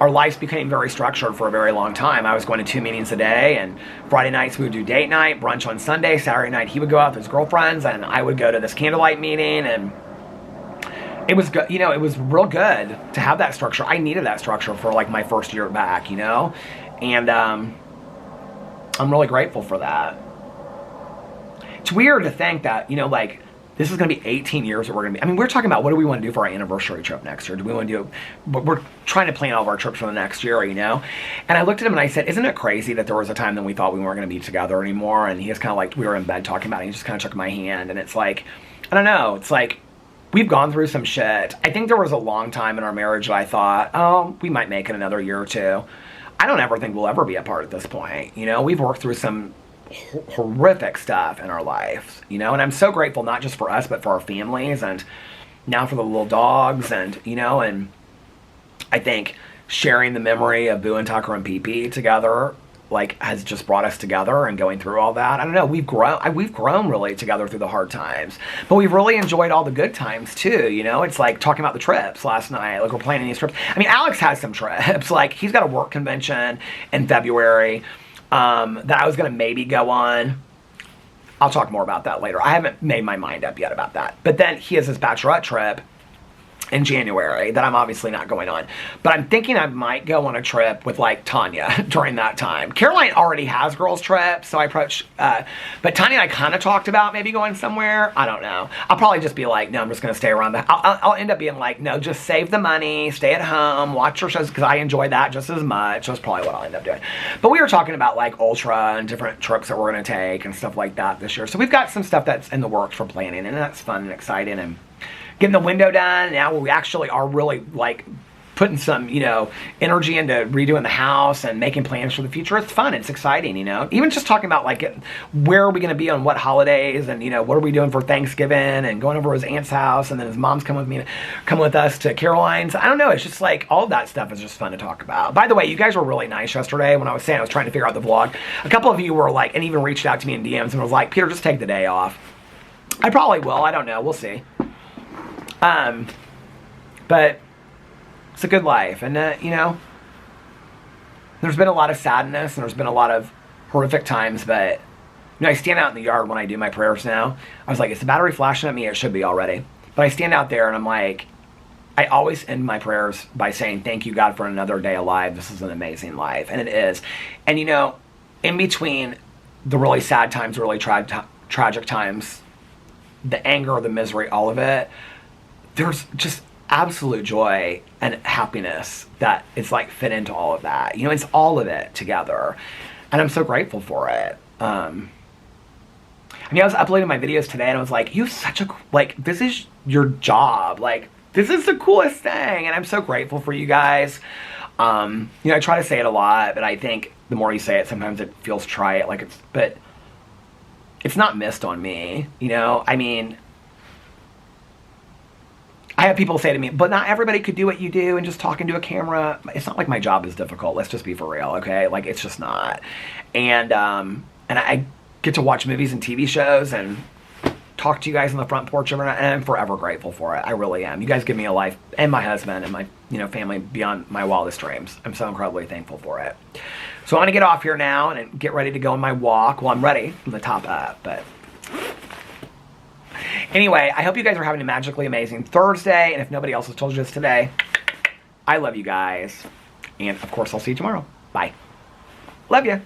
our lives became very structured for a very long time. I was going to 2 meetings a day, and Friday nights we would do date night, brunch on Sunday. Saturday night he would go out with his girlfriends, and I would go to this candlelight meeting, and it was good. You know, it was real good to have that structure. I needed that structure for like my first year back, you know, and I'm really grateful for that. It's weird to think that, you know, like, this is going to be 18 years that we're going to be, I mean, we're talking about what do we want to do for our anniversary trip next year? Do we want to do, we're trying to plan all of our trips for the next year, you know? And I looked at him and I said, isn't it crazy that there was a time that we thought we weren't going to be together anymore? And he was kind of like, we were in bed talking about it, and he just kind of took my hand, and it's like, I don't know, it's like, we've gone through some shit. I think there was a long time in our marriage that I thought, oh, we might make it another year or two. I don't ever think we'll ever be apart at this point. You know, we've worked through some horrific stuff in our lives, you know, and I'm so grateful not just for us, but for our families, and now for the little dogs, and, you know, and I think sharing the memory of Boo and Tucker and Pee Pee together, like, has just brought us together, and going through all that. I don't know, we've grown really together through the hard times, but we've really enjoyed all the good times too, you know? It's like talking about the trips last night, like we're planning these trips. I mean, Alex has some trips, like he's got a work convention in February that I was gonna maybe go on. I'll talk more about that later. I haven't made my mind up yet about that. But then he has his bachelorette trip in January that I'm obviously not going on. But I'm thinking I might go on a trip with like Tanya during that time. Caroline already has girls trips, so I approached, but Tanya and I kind of talked about maybe going somewhere. I don't know. I'll probably just be like, no, I'm just going to stay around. I'll end up being like, no, just save the money, stay at home, watch your shows, because I enjoy that just as much. That's probably what I'll end up doing. But we were talking about like Ultra and different trips that we're going to take and stuff like that this year. So we've got some stuff that's in the works for planning, and that's fun and exciting, and getting the window done. Now we actually are really like putting some, you know, energy into redoing the house and making plans for the future. It's fun. It's exciting, you know. Even just talking about like where are we going to be on what holidays, and, you know, what are we doing for Thanksgiving, and going over to his aunt's house, and then his mom's coming with us to Caroline's. I don't know. It's just like all of that stuff is just fun to talk about. By the way, you guys were really nice yesterday when I was saying I was trying to figure out the vlog. A couple of you were like, and even reached out to me in DMs and was like, Peter, just take the day off. I probably will. I don't know. We'll see. But it's a good life, and you know, there's been a lot of sadness, and there's been a lot of horrific times, but, you know, I stand out in the yard when I do my prayers now. I was like, is the battery flashing at me? It should be already. But I stand out there and I'm like, I always end my prayers by saying, thank you, God, for another day alive. This is an amazing life, and it is. And, you know, in between the really sad times, really tragic times, the anger, the misery, all of it, there's just absolute joy and happiness that is like fit into all of that. You know, it's all of it together, and I'm so grateful for it. I mean, I was uploading my videos today, and I was like, you have such a, like, this is your job. Like, this is the coolest thing, and I'm so grateful for you guys. You know, I try to say it a lot, but I think the more you say it, sometimes it feels trite, like it's, but it's not missed on me, you know? I mean, I have people say to me, but not everybody could do what you do and just talk into a camera. It's not like my job is difficult. Let's just be for real, okay? Like, it's just not. And I get to watch movies and TV shows and talk to you guys on the front porch every night, and I'm forever grateful for it. I really am. You guys give me a life, and my husband and my, you know, family beyond my wildest dreams. I'm so incredibly thankful for it. So I'm going to get off here now and get ready to go on my walk. Well, I'm ready from the top up, but anyway, I hope you guys are having a magically amazing Thursday, and if nobody else has told you this today, I love you guys. And, of course, I'll see you tomorrow. Bye. Love you.